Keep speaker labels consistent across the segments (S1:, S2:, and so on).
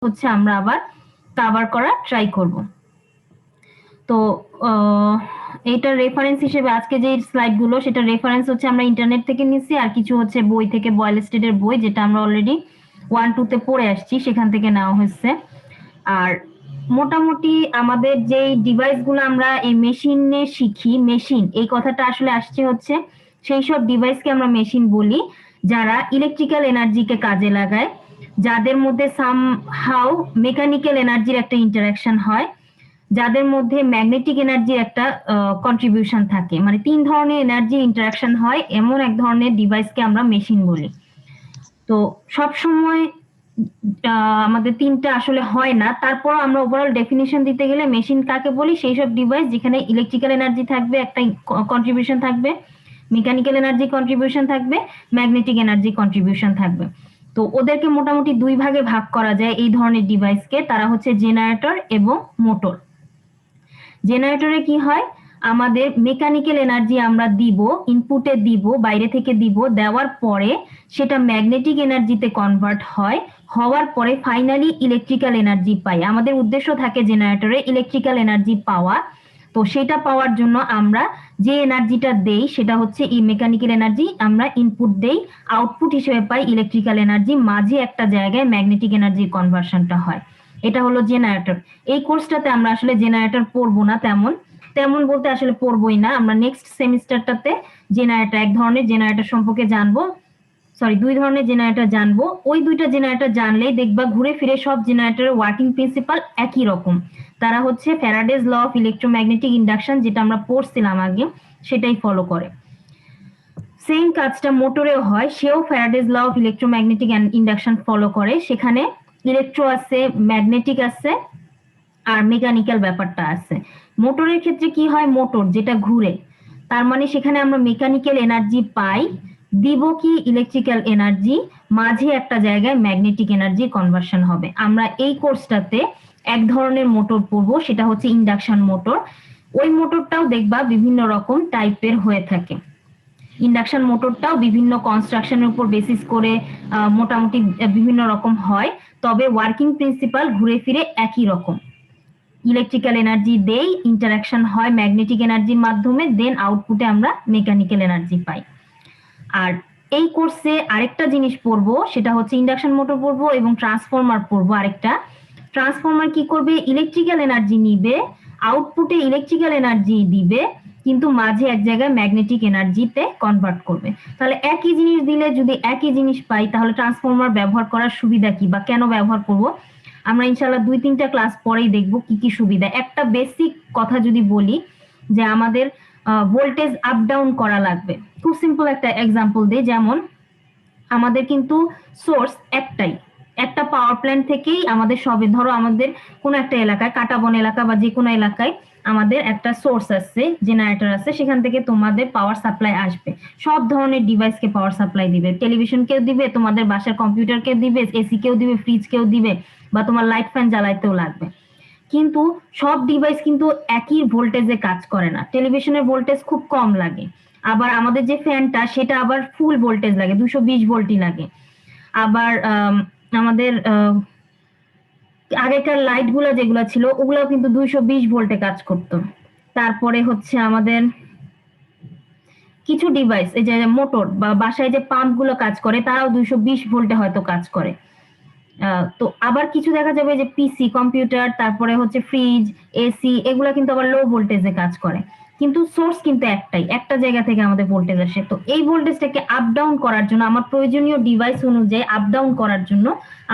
S1: হচ্ছে আমরা আবার কভার করা ট্রাই করব। তো এইটার রেফারেন্স হিসেবে আজকে যে স্লাইডগুলো সেটা রেফারেন্স হচ্ছে আমরা ইন্টারনেট থেকে নিচ্ছি, আর কিছু হচ্ছে বই থেকে, বয়েল স্টেটের বই, যেটা আমরা অলরেডি 1-2 পড়ে আসছি, সেখান থেকে নেওয়া হয়েছে। আর মোটামুটি আমাদের যে ডিভাইসগুলো আমরা এই মেশিনে শিখি, মেশিন এই কথাটা আসলে আসছে হচ্ছে সেই সব ডিভাইসকে আমরা মেশিন বলি যারা ইলেকট্রিক্যাল এনার্জিকে কাজে লাগায়, যাদের মধ্যে সামহাউ মেকানিক্যাল এনার্জির একটা ইন্টারাকশন হয়, যাদের মধ্যে ম্যাগনেটিক এনার্জির একটা কন্ট্রিবিউশন থাকে। মানে 3 ধরনের এনার্জি ইন্টারাকশন হয় এমন এক ধরনের ডিভাইসকে আমরা মেশিন বলি। তো সব সময় আমাদের 3টা আসলে হয় না, তারপর আমরা ওভারঅল ডেফিনিশন দিতে গেলে মেশিন কাকে বলি, সেই সব ডিভাইস যেখানে ইলেকট্রিক্যাল এনার্জি থাকবে, একটা কন্ট্রিবিউশন থাকবে, মেকানিক্যাল এনার্জি কন্ট্রিবিউশন থাকবে, ম্যাগনেটিক এনার্জি কন্ট্রিবিউশন থাকবে। তো ওদেরকে মোটামুটি 2 ভাগে ভাগ করা যায় এই ধরনের ডিভাইসকে, তারা হচ্ছে জেনারেটর এবং মোটর। জেনারেটরে কি হয়, আমাদের মেকানিক্যাল এনার্জি আমরা দিব, ইনপুটে দিব, বাইরে থেকে দিব, দেওয়ার পরে সেটা ম্যাগনেটিক এনার্জিতে কনভার্ট হয়, হওয়ার পরে ফাইনালি ইলেকট্রিক্যাল এনার্জি পাই। আমাদের উদ্দেশ্য থাকে জেনারেটরে ইলেকট্রিক্যাল এনার্জি পাওয়া। তো সেটা পাওয়ার জন্য আমরা যে এনার্জিটা দেই সেটা হচ্ছে এই মেকানিক্যাল এনার্জি, আমরা ইনপুট দেই, আউটপুট হিসেবে পাই ইলেকট্রিক্যাল এনার্জি, মাঝে একটা জায়গায় ম্যাগনেটিক এনার্জি কনভার্সনটা হয়। এটা হলো জেনারেটর। এই কোর্সটাতে আমরা আসলে জেনারেটর পড়বো না, তেমন বলতে আসলে পড়বোই না। আমরা নেক্সট সেমিস্টারটাতে জেনারেটর, এক ধরনের জেনারেটর সম্পর্কে জানবো, সরি 2 ধরনের জেনারেটর জানবো। ওই 2টা জেনারেটর জানলেই দেখবা ঘুরে ফিরে সব জেনারেটরের ওয়ার্কিং প্রিন্সিপাল একই রকম। তারা হচ্ছে ফ্যারাডেজ ল অফ ইলেকট্রোম্যাগনেটিক ইন্ডাকশন, যেটা আমরা পড়ছিলাম আগে, সেটাই ফলো করে। সেম কাজটা মোটরেও হয়, সেও Faraday's law of electromagnetic induction follow করে। সেখানে ইলেকট্রো আছে, ম্যাগনেটিক আছে, আর মেকানিক্যাল ব্যাপারটা আছে। মোটরের ক্ষেত্রে কি হয়, মোটর যেটা ঘুরে, তার মানে সেখানে আমরা মেকানিক্যাল এনার্জি পাই, দিব কি ইলেকট্রিক্যাল এনার্জি, মাঝে একটা জায়গায় ম্যাগনেটিক এনার্জি কনভার্সন হবে। আমরা এই কোর্সটাতে এক ধরনের মোটর পড়বো, সেটা হচ্ছে ইন্ডাকশন মোটর। ওই মোটরটাও দেখবা বিভিন্ন রকম টাইপের হয়ে থাকে। ইন্ডাকশন মোটরটাও বিভিন্ন কনস্ট্রাকশনের উপর বেসিস করে মোটামুটি বিভিন্ন রকম হয়, তবে ওয়ার্কিং প্রিন্সিপাল ঘুরে ফিরে একই রকম। ইলেকট্রিক্যাল এনার্জি দেই, ইন্টারাকশন হয় ম্যাগনেটিক এনার্জির মাধ্যমে, দেন আউটপুটে আমরা মেকানিক্যাল এনার্জি পাই। আর এই কোর্সে আরেকটা জিনিস পড়বো, সেটা হচ্ছে ইন্ডাকশন মোটর পড়বো এবং ট্রান্সফরমার পড়বো আরেকটা। ট্রান্সফরমার কি করবে, ইলেকট্রিক্যাল এনার্জি নিবে, আউটপুটে ইলেকট্রিক্যাল এনার্জি দিবে, কিন্তু মাঝে এক জায়গায় ম্যাগনেটিক এনার্জিতে কনভার্ট করবে। তাহলে একই জিনিস দিলে যদি একই জিনিস পাই, তাহলে ট্রান্সফরমার ব্যবহার করার সুবিধা কি বা কেন ব্যবহার করব, আমরা ইনশাল্লাহ 2-3টা ক্লাস পরেই দেখবো কি কি সুবিধা। একটা বেসিক কথা যদি বলি, যে আমাদের ভোল্টেজ আপ ডাউন করা লাগবে। খুব সিম্পল একটা এক্সাম্পল দিই, যেমন আমাদের কিন্তু সোর্স একটাই, একটা পাওয়ার প্ল্যান্ট থেকেই আমাদের সবে, ধরো আমাদের কোনো একটা এলাকায়, কাটাবন এলাকা বা যে কোনো এলাকায় আমাদের একটা সোর্স আছে, জেনারেটর আছে, সেখান থেকে তোমাদের পাওয়ার সাপ্লাই আসবে, সব ধরনের ডিভাইসকে পাওয়ার সাপ্লাই দিবে, টেলিভিশন কেও দিবে, তোমাদের বাসার কম্পিউটার কেও দিবে, এসি কেও দিবে, ফ্রিজ কেও দিবে, বা তোমার লাইট ফ্যান জ্বালাইতেও লাগবে। কিন্তু সব ডিভাইস কিন্তু একই ভোল্টেজে কাজ করে না। টেলিভিশনের ভোল্টেজ খুব কম লাগে, আবার আমাদের যে ফ্যানটা সেটা আবার ফুল ভোল্টেজ লাগে, 220 ভোল্টই লাগে। আবার আমাদের আগেকার লাইট গুলো যেগুলো ছিল ওগুলো কিন্তু 220 ভোল্টে কাজ করতো। তারপরে হচ্ছে আমাদের কিছু ডিভাইস, এই যে মোটর বা বাসায় যে পাম্প গুলো কাজ করে, তারাও 220 ভোল্টে হয়তো কাজ করে। তো আবার কিছু দেখা যাবে যে পিসি, কম্পিউটার, তারপরে হচ্ছে ফ্রিজ, এসি, এগুলো কিন্তু আবার লো ভোল্টেজে কাজ করে, কিন্তু সোর্স কিন্তু একটাই, একটা জায়গা থেকে আমাদের ভোল্টেজ আসে। তো এই ভোল্টেজটাকে আপ ডাউন করার জন্য, আমার প্রয়োজনীয় ডিভাইস অনুযায়ী আপ ডাউন করার জন্য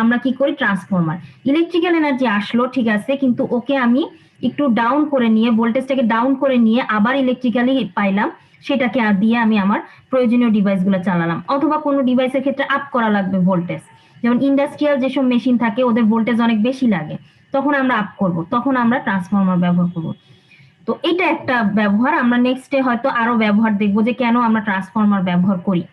S1: আমরা কি করি, ট্রান্সফরমার। ইলেকট্রিক্যাল এনার্জি আসলো ঠিক আছে, কিন্তু ওকে আমি একটু ডাউন করে নিয়ে, ভোল্টেজটাকে ডাউন করে নিয়ে আবার ইলেকট্রিক্যালি পাইলাম, সেটাকে দিয়ে আমি আমার প্রয়োজনীয় ডিভাইসগুলো চালালাম। অথবা কোনো ডিভাইসের ক্ষেত্রে আপ করা লাগবে ভোল্টেজ, যেমন ইন্ডাস্ট্রিয়াল যেসব মেশিন থাকে ওদের ভোল্টেজ অনেক বেশি লাগে, তখন আমরা আপ করব, তখন আমরা ট্রান্সফরমার ব্যবহার করব। তো এটা একটা ব্যবহার। আমরা নেক্সটে হয়তো আরো ব্যবহার দেখবো যে কেন আমরা ট্রান্সফরমার ব্যবহার করি।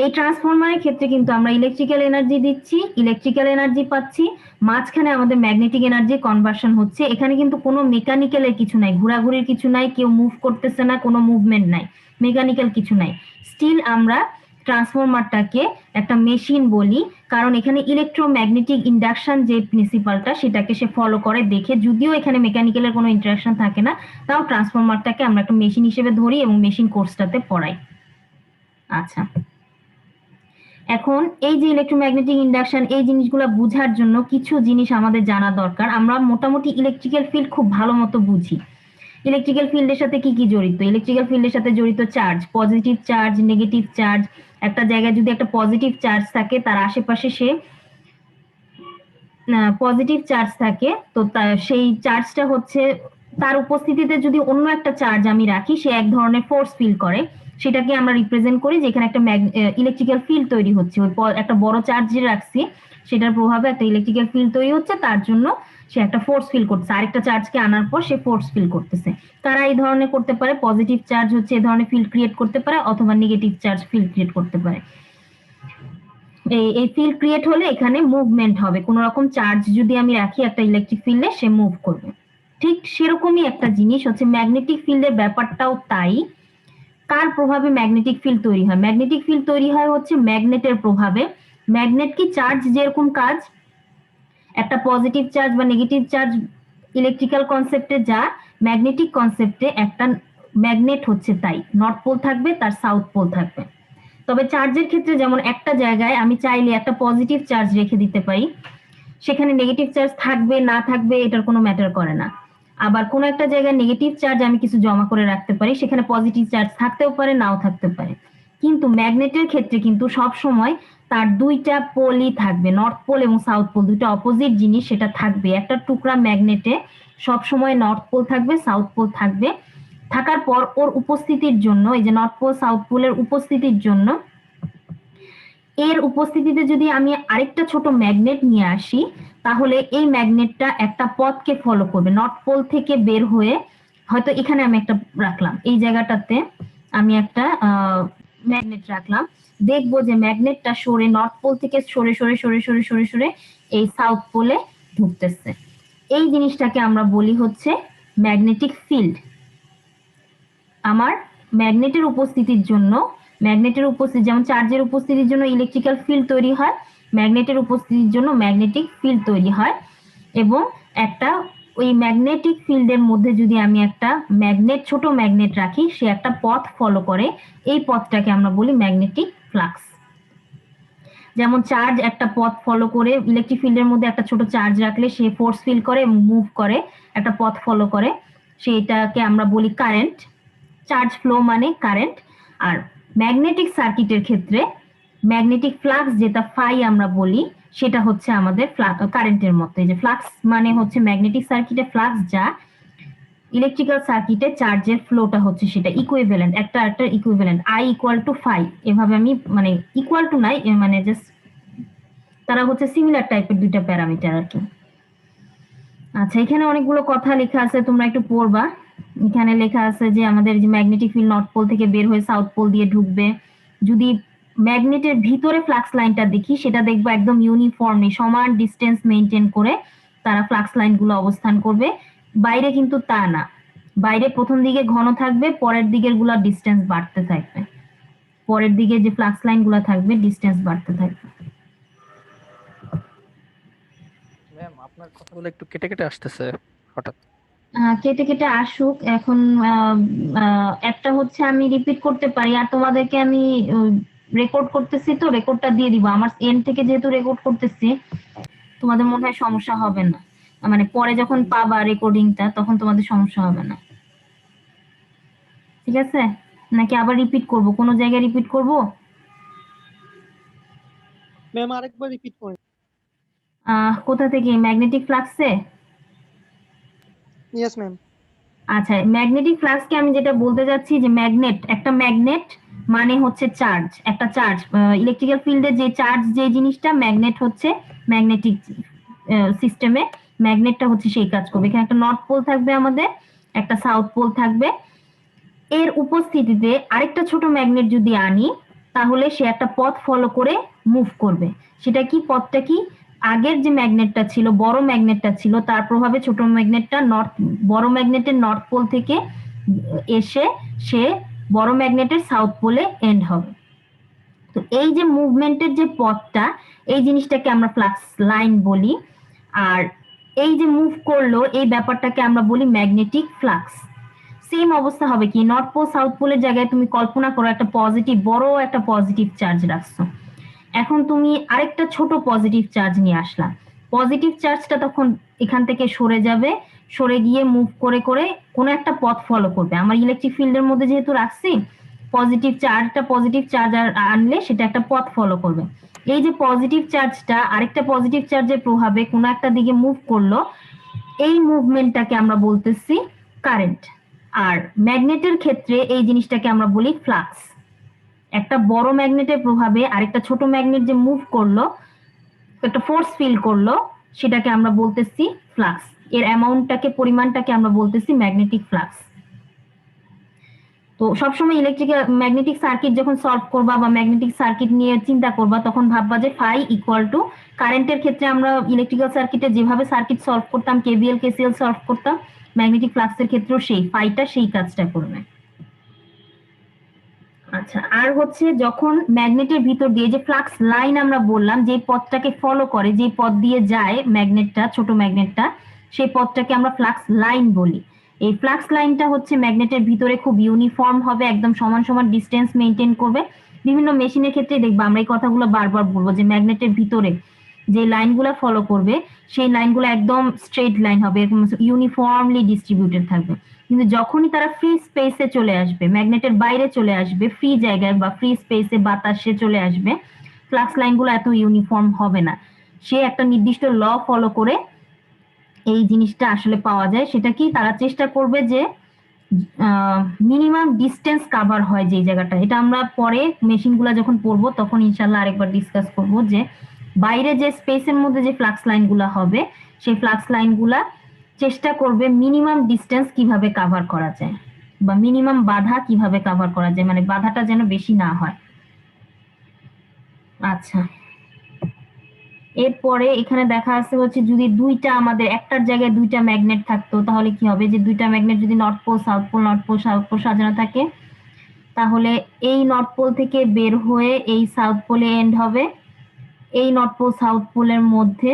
S1: এই ট্রান্সফরমারের ক্ষেত্রে কিন্তু আমরা ইলেকট্রিক্যাল এনার্জি দিচ্ছি, ইলেকট্রিক্যাল এনার্জি পাচ্ছি, মাঝখানে আমাদের ম্যাগনেটিক এনার্জি কনভার্সন হচ্ছে। এখানে কিন্তু কোনো মেকানিক্যালের কিছু নাই, ঘোরাঘুরির কিছু নাই, কেউ মুভ করতেছে না, কোনো মুভমেন্ট নাই, মেকানিক্যাল কিছু নাই। স্টিল আমরা ট্রান্সফরমারটাকে একটা মেশিন বলি, কারণ এখানে ইলেকট্রোম্যাগনেটিক ইন্ডাকশন যে প্রিন্সিপালটা সেটাকে সে ফলো করে দেখে, যদিও এখানে মেকানিক্যালের কোনো ইন্টারাকশন থাকে না, তাও ট্রান্সফরমারটাকে আমরা একটা মেশিন হিসেবে ধরি এবং মেশিন কোর্সটাতে পড়াই। আচ্ছা, এখন এই যে ইলেকট্রোম্যাগনেটিক ইন্ডাকশন, এই জিনিসগুলো বোঝার জন্য কিছু জিনিস আমাদের জানা দরকার। আমরা মোটামুটি ইলেকট্রিক্যাল ফিল্ড খুব ভালো মতো বুঝি। ইলেকট্রিক্যাল ফিল্ডের সাথে কি কি জড়িত? ইলেকট্রিক্যাল ফিল্ডের সাথে জড়িত charge, positive charge, negative charge. একটা জায়গায় যদি একটা পজিটিভ চার্জ থাকে, তার আশেপাশে সে পজিটিভ চার্জ থাকে, তো সেই চার্জটা হচ্ছে, তার উপস্থিতিতে যদি অন্য একটা চার্জ আমি রাখি, সে এক ধরনের ফোর্স ফিল করে, সেটাকে আমরা রিপ্রেজেন্ট করি যে এখানে একটা ইলেকট্রিক্যাল ফিল্ড তৈরি হচ্ছে। ওই একটা বড় চার্জ যে রাখছি সেটার প্রভাবে একটা ইলেকট্রিক্যাল ফিল্ড তৈরি হচ্ছে, তার জন্য সে একটা ফোর্স ফিল করতেছে, আরেকটা চার্জকে আনার পর সে ফোর্স ফিল করতেছে। তারা এই ধরনের করতে পারে, পজিটিভ চার্জ হচ্ছে এই ধরনের ফিল্ড ক্রিয়েট করতে পারে, অথবা নেগেটিভ চার্জ ফিল্ড ক্রিয়েট করতে পারে। এই ফিল্ড ক্রিয়েট হলে এখানে মুভমেন্ট হবে, কোন রকম চার্জ যদি আমি রাখি একটা ইলেকট্রিক ফিল্ডে, সে মুভ করবে। ঠিক সেরকমই একটা জিনিস হচ্ছে ম্যাগনেটিক ফিল্ডের ব্যাপারটাও তাই। কার প্রভাবে ম্যাগনেটিক ফিল্ড তৈরি হয়? ম্যাগনেটিক ফিল্ড তৈরি হয় হচ্ছে ম্যাগনেটের প্রভাবে। ম্যাগনেট কি চার্জ যেরকম কাজ, একটা পজিটিভ চার্জ বা নেগেটিভ চার্জ ইলেকট্রিক্যাল কনসেপ্টে যা, ম্যাগনেটিক কনসেপ্টে একটা ম্যাগনেট হচ্ছে তাই, নর্থ পোল থাকবে, তার সাউথ পোল থাকবে। তবে চার্জের ক্ষেত্রে যেমন একটা জায়গায় আমি চাইলে একটা পজিটিভ চার্জ রেখে দিতে পারি, সেখানে নেগেটিভ চার্জ থাকবে না থাকবে এটার কোনো ম্যাটার করে না। আবার কোনো একটা জায়গায় নেগেটিভ চার্জ আমি কিছু জমা করে রাখতে পারি, সেখানে পজিটিভ চার্জ থাকতেও পারে নাও থাকতে পারে। কিন্তু ম্যাগনেটের ক্ষেত্রে কিন্তু সব সময় তার দুইটা পোলই থাকবে, নর্থ পোল এবং সাউথ পোল, দুইটা অপোজিট জিনিস সেটা থাকবে। একটা টুকরা ম্যাগনেটে সব সময় নর্থ পোল থাকবে, সাউথ পোল থাকবে। থাকার পর ওর উপস্থিতির জন্য, এই যে নর্থ পোল সাউথ পোলের উপস্থিতির জন্য, এর উপস্থিতিতে যদি আমি আরেকটা ছোট ম্যাগনেট নিয়ে আসি, তাহলে এই ম্যাগনেটটা একটা পথকে ফলো করবে, নর্থ পোল থেকে বের হয়ে, হয়তো এখানে আমি একটা রাখলাম, এই জায়গাটাতে আমি একটা ম্যাগনেট রাখলাম, দেখবো যে ম্যাগনেটটা সরে নর্থ পোল থেকে সরে সরে সরে সরে সরে সরে এই সাউথ পোলে ঢুকতেছে। এই জিনিসটাকে আমরা বলি হচ্ছে ম্যাগনেটিক ফিল্ড। আমার ম্যাগনেটের উপস্থিতির জন্য, ম্যাগনেটের উপস্থিতি যেমন চার্জের উপস্থিতির জন্য ইলেকট্রিক্যাল ফিল্ড তৈরি হয়, ম্যাগনেটের উপস্থিতির জন্য ম্যাগনেটিক ফিল্ড তৈরি হয়। এবং একটা ওই ম্যাগনেটিক ফিল্ডের মধ্যে যদি আমি একটা ম্যাগনেট, ছোট ম্যাগনেট রাখি, সে একটা পথ ফলো করে, এই পথটাকে আমরা বলি ম্যাগনেটিক ফ্লাক্স। যেমন চার্জ একটা পথ ফলো করে, ইলেকট্রিক ফিল্ডের মধ্যে একটা ছোট চার্জ রাখলে সে ফোর্স ফিল করে এবং মুভ করে, একটা পথ ফলো করে, সেটাকে আমরা বলি কারেন্ট। চার্জ ফ্লো মানে কারেন্ট। আর ম্যাগনেটিক সার্কিটের ক্ষেত্রে ম্যাগনেটিক ফ্লাক্স যেটা ফাই আমরা বলি, সেটা হচ্ছে আমাদের কারেন্টের মতো। এই যে ফ্লাক্স মানে হচ্ছে ম্যাগনেটিক সার্কিটে ফ্লাক্স, যা ইলেকট্রিক্যাল সার্কিটে চার্জের ফ্লোটা হচ্ছে সেটা ইকুইভ্যালেন্ট, একটা একটা equivalent, I equal to phi. এভাবে আমি মানে ইকুয়াল টু নাই, মানে জাস্ট তারা হচ্ছে সিমিলার টাইপের দুইটা প্যারামিটার আর কি। আচ্ছা, এখানে অনেকগুলো কথা লেখা আছে, তোমরা একটু পড়বা। এখানে লেখা আছে যে আমাদের যে ম্যাগনেটিক ফিল্ড নর্থ পোল থেকে বের হয়ে সাউথ পোল দিয়ে ঢুকবে। যদি ম্যাগনেটের ভিতরে ফ্লাক্স লাইনটা দেখি, সেটা দেখবো একদম ইউনিফর্মলি সমান ডিস্টেন্স মেনটেন করে তারা ফ্লাক্স লাইনগুলো অবস্থান করবে। বাইরে কিন্তু তা না, বাইরে প্রথম দিকে ঘন থাকবে, পরের দিকের গুলা ডিস্টেন্স বাড়তে থাকবে, পরের দিকে যে ফ্লাক্স লাইনগুলো থাকবে ডিস্টেন্স বাড়তে থাকবে।
S2: ম্যাম, আপনার কথাগুলো একটু কেটে কেটে আসতেছে হঠাৎ।
S1: কেটে কেটে আসুক। এখন একটা হচ্ছে আমি রিপিট করতে পারি, আর তোমাদেরকে আমি রেকর্ড করতেছি, তো রেকর্ডটা দিয়ে দিব। আমার এন্ড থেকে যেহেতু রেকর্ড করতেছি, তোমাদের মনে হয় সমস্যা হবে না, মানে পরে যখন পাবা রেকর্ডিংটা তখন তোমাদের সমস্যা হবে না। ঠিক আছে? নাকি আবার রিপিট করব? কোনো জায়গায় রিপিট করব?
S3: ম্যাম আরেকবার রিপিট করেন।
S1: কোথা থেকে? ম্যাগনেটিক ফ্লাক্সে?
S3: Yes ma'am.
S1: আচ্ছা, ম্যাগনেটিক ফ্লাক্সকে আমি যেটা বলতে যাচ্ছি যে ম্যাগনেট, একটা ম্যাগনেট মানে হচ্ছে চার্জ, একটা চার্জ ইলেকট্রিক্যাল ফিল্ডে যে চার্জ, যে জিনিসটা ম্যাগনেট হচ্ছে ম্যাগনেটিক সিস্টেমে ম্যাগনেটটা হচ্ছে সেই কাজ করবে। এখানে একটা নর্থ পোল থাকবে আমাদের, একটা সাউথ পোল থাকবে। এর উপস্থিতিতে আরেকটা ছোট ম্যাগনেট যদি আনি, তাহলে সে একটা পথ ফলো করে মুভ করবে। সেটা কি পথটা কি? আগের যে ম্যাগনেটটা ছিল, বড় ম্যাগনেটটা ছিল, তার প্রভাবে ছোট ম্যাগনেটটা বড় ম্যাগনেটের নর্থ পোল থেকে এসে সে বড় ম্যাগনেটের সাউথ পোলে এন্ড হবে। তো এই যে মুভমেন্টের যে পথটা, এই জিনিসটাকে আমরা ফ্লাক্স লাইন বলি। আর এই যে মুভ করলো এই ব্যাপারটাকে আমরা বলি ম্যাগনেটিক ফ্লাক্স। সেম অবস্থা হবে কি, নর্থ পোল সাউথ পোলের জায়গায় তুমি কল্পনা করো একটা পজিটিভ, বড় একটা পজিটিভ চার্জ রাখছো, এখন তুমি আরেকটা ছোট পজিটিভ চার্জ নিয়ে আসলা, পজিটিভ চার্জটা তখন এখান থেকে সরে যাবে, সরে গিয়ে মুভ করে করে কোনো একটা পথ ফলো করবে। আমার ইলেকট্রিক ফিল্ডের মধ্যে যেহেতু রাখছি, পজিটিভ চার্জ আনলে সেটা একটা পথ ফলো করবে। এই যে পজিটিভ চার্জটা আরেকটা পজিটিভ চার্জের প্রভাবে কোনো একটা দিকে মুভ করলো, এই মুভমেন্টটাকে আমরা বলতেছি কারেন্ট। আর ম্যাগনেটের ক্ষেত্রে এই জিনিসটাকে আমরা বলি ফ্লাক্স। একটা বড় ম্যাগনেটের প্রভাবে আরেকটা ছোট ম্যাগনেট যে মুভ করলো, একটা ফোর্স ফিল করলো, সেটাকে আমরা বলতেছি ফ্লাক্স। এর অ্যামাউন্টটাকে, পরিমাণটাকে আমরা বলতেছি ম্যাগনেটিক ফ্লাক্স। তো সবসময় ম্যাগনেটিক সার্কিট যখন সলভ করবা বা ম্যাগনেটিক সার্কিট নিয়ে চিন্তা করবা, তখন ভাববা যে ফাই ইকুয়াল টু, কারেন্টের ক্ষেত্রে আমরা ইলেকট্রিক্যাল সার্কিটে যেভাবে সার্কিট সলভ করতাম, কেভিএল কেসিএল সলভ করতাম, ম্যাগনেটিক ফ্লাক্সের ক্ষেত্রেও সেই ফাইটা সেই কাজটা করবে। আচ্ছা, আর হচ্ছে যখন ম্যাগনেটের ভিতর দিয়ে যে ফ্লাক্স লাইন আমরা বললাম, যে পথটাকে ফলো করে, যে পথ দিয়ে যায় ম্যাগনেটটা, ছোট ম্যাগনেটটা, সেই পথটাকে আমরা ফ্লাক্স লাইন বলি। এই ফ্লাক্স লাইনটা হচ্ছে ম্যাগনেটের ভিতরে খুব ইউনিফর্ম হবে, একদম সমান সমান ডিস্টেন্স মেনটেন করবে। বিভিন্ন মেশিনের ক্ষেত্রে দেখবা আমরা এই কথাগুলো বারবার বলবো যে ম্যাগনেটের ভিতরে যে লাইনগুলো ফলো করবে, সেই লাইনগুলো একদম স্ট্রেট লাইন হবে, এরকম ইউনিফর্মলি ডিস্ট্রিবিউটেড থাকবে। কিন্তু যখনই তারা ফ্রি স্পেসে চলে আসবে, ম্যাগনেটের বাইরে চলে আসবে, ফ্রি জায়গায় বা ফ্রি স্পেসে বাতাসে চলে আসবে, ফ্লাক্স লাইনগুলো এত ইউনিফর্ম হবে না। সে একটা নির্দিষ্ট ল ফলো করে এই জিনিসটা আসলে পাওয়া যায়। সেটা কি, তারা চেষ্টা করবে যে মিনিমাম ডিস্টেন্স কাভার হয় যে জায়গাটা। এটা আমরা পরে মেশিনগুলো যখন পড়বো তখন ইনশাল্লাহ আরেকবার ডিসকাস করবো, যে বাইরে যে স্পেসের মধ্যে যে ফ্লাক্স লাইনগুলো হবে, সেই ফ্লাক্স লাইনগুলা চেষ্টা করবে মিনিমাম ডিস্টেন্স কিভাবে কাভার করা যায়, বা মিনিমাম বাধা কিভাবে কাভার করা যায়, মানে বাধাটা যেন বেশি না হয়। আচ্ছা, এরপরে এখানে দেখা আছে হচ্ছে যদি দুইটা, আমাদের একটার জায়গায় দুইটা ম্যাগনেট থাকতো, তাহলে কি হবে, যে দুইটা ম্যাগনেট যদি north pole south pole, north pole south pole সাজানো থাকে, তাহলে এই নর্থ পোল থেকে বের হয়ে এই সাউথ পোলে এন্ড হবে। এই নর্থ পোল সাউথ পোলের মধ্যে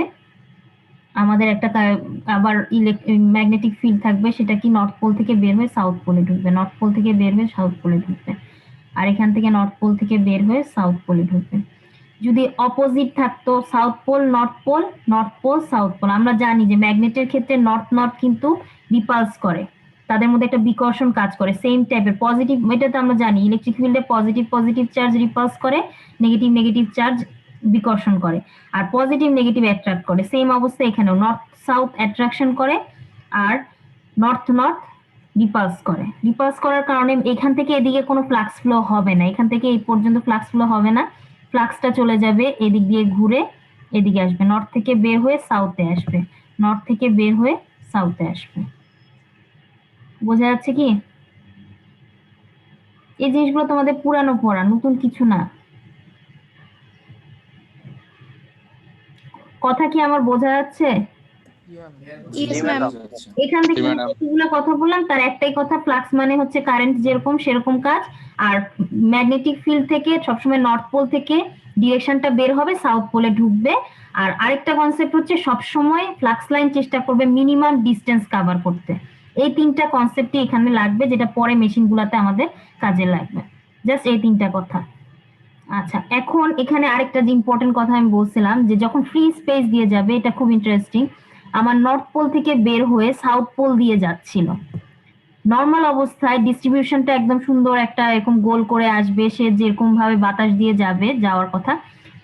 S1: আমাদের একটা আবার ম্যাগনেটিক ফিল্ড থাকবে, সেটা কি নর্থ পোল থেকে বের হয়ে সাউথ পোলে ঢুকবে, নর্থ পোল থেকে বের হয়ে সাউথ পোলে ঢুকবে, আর এখান থেকে নর্থ পোল থেকে বের হয়ে সাউথ পোলে ঢুকবে। যদি অপোজিট থাকতো, south pole north pole, north pole south pole, আমরা জানি যে ম্যাগনেটের ক্ষেত্রে নর্থ নর্থ কিন্তু রিপালস করে, তাদের মধ্যে একটা বিকর্ষণ কাজ করে, সেম টাইপের পজিটিভ, এটা তো আমরা জানি ইলেকট্রিক ফিল্ডে পজিটিভ পজিটিভ চার্জ রিপালস করে, নেগেটিভ নেগেটিভ চার্জ বিকর্ষণ করে, আর পজিটিভ নেগেটিভ অ্যাট্রাক্ট করে। সেম অবস্থা এখানেও, নর্থ সাউথ অ্যাট্রাকশন করে আর নর্থ নর্থ রিপালস করে। রিপালস করার কারণে এখান থেকে এদিকে কোনো ফ্লাক্স ফ্লো হবে না, এখান থেকে এই পর্যন্ত ফ্লাক্স ফ্লো হবে না, ফ্লাক্সটা চলে যাবে এদিক দিয়ে ঘুরে এদিকে আসবে, নর্থ থেকে বের হয়ে সাউথে আসবে, নর্থ থেকে বের হয়ে সাউথে আসবে। বোঝা যাচ্ছে কি? এই জিনিসগুলো তোমাদের পুরানো পড়া, নতুন কিছু না। কথা কি আমার বোঝা যাচ্ছে?
S4: Yes, ma'am.
S1: এখান থেকে যতগুলো কথা বললাম তার একটাই কথা, ফ্লাক্স মানে হচ্ছে কারেন্ট যেরকম সেরকম কাজ। আর ম্যাগনেটিক ফিল্ড থেকে সবসময় নর্থ পোল থেকে ডিরেকশনটা বের হবে, সাউথ পোলে ঢুকবে। আর আরেকটা কনসেপ্ট হচ্ছে সবসময় ফ্লাক্স লাইন চেষ্টা করবে মিনিমাম ডিস্টেন্স কভার করতে। এই তিনটা কনসেপ্টই এখানে লাগবে, যেটা পরে মেশিনগুলোতে আমাদের কাজে লাগবে। জাস্ট এই তিনটা কথা। আচ্ছা, এখন এখানে আরেকটা যে ইম্পর্টেন্ট কথা আমি বলছিলাম, যে যখন ফ্রি স্পেস দিয়ে যাবে, এটা খুব ইন্টারেস্টিং, আমার নর্থ পোল থেকে বের হয়ে সাউথ পোল দিয়ে যাচ্ছিল। নর্মাল অবস্থায় ডিস্ট্রিবিউশনটা একদম সুন্দর, একটা এরকম গোল করে আসবে, সে যেরকম ভাবে বাতাস দিয়ে যাবে যাওয়ার কথা।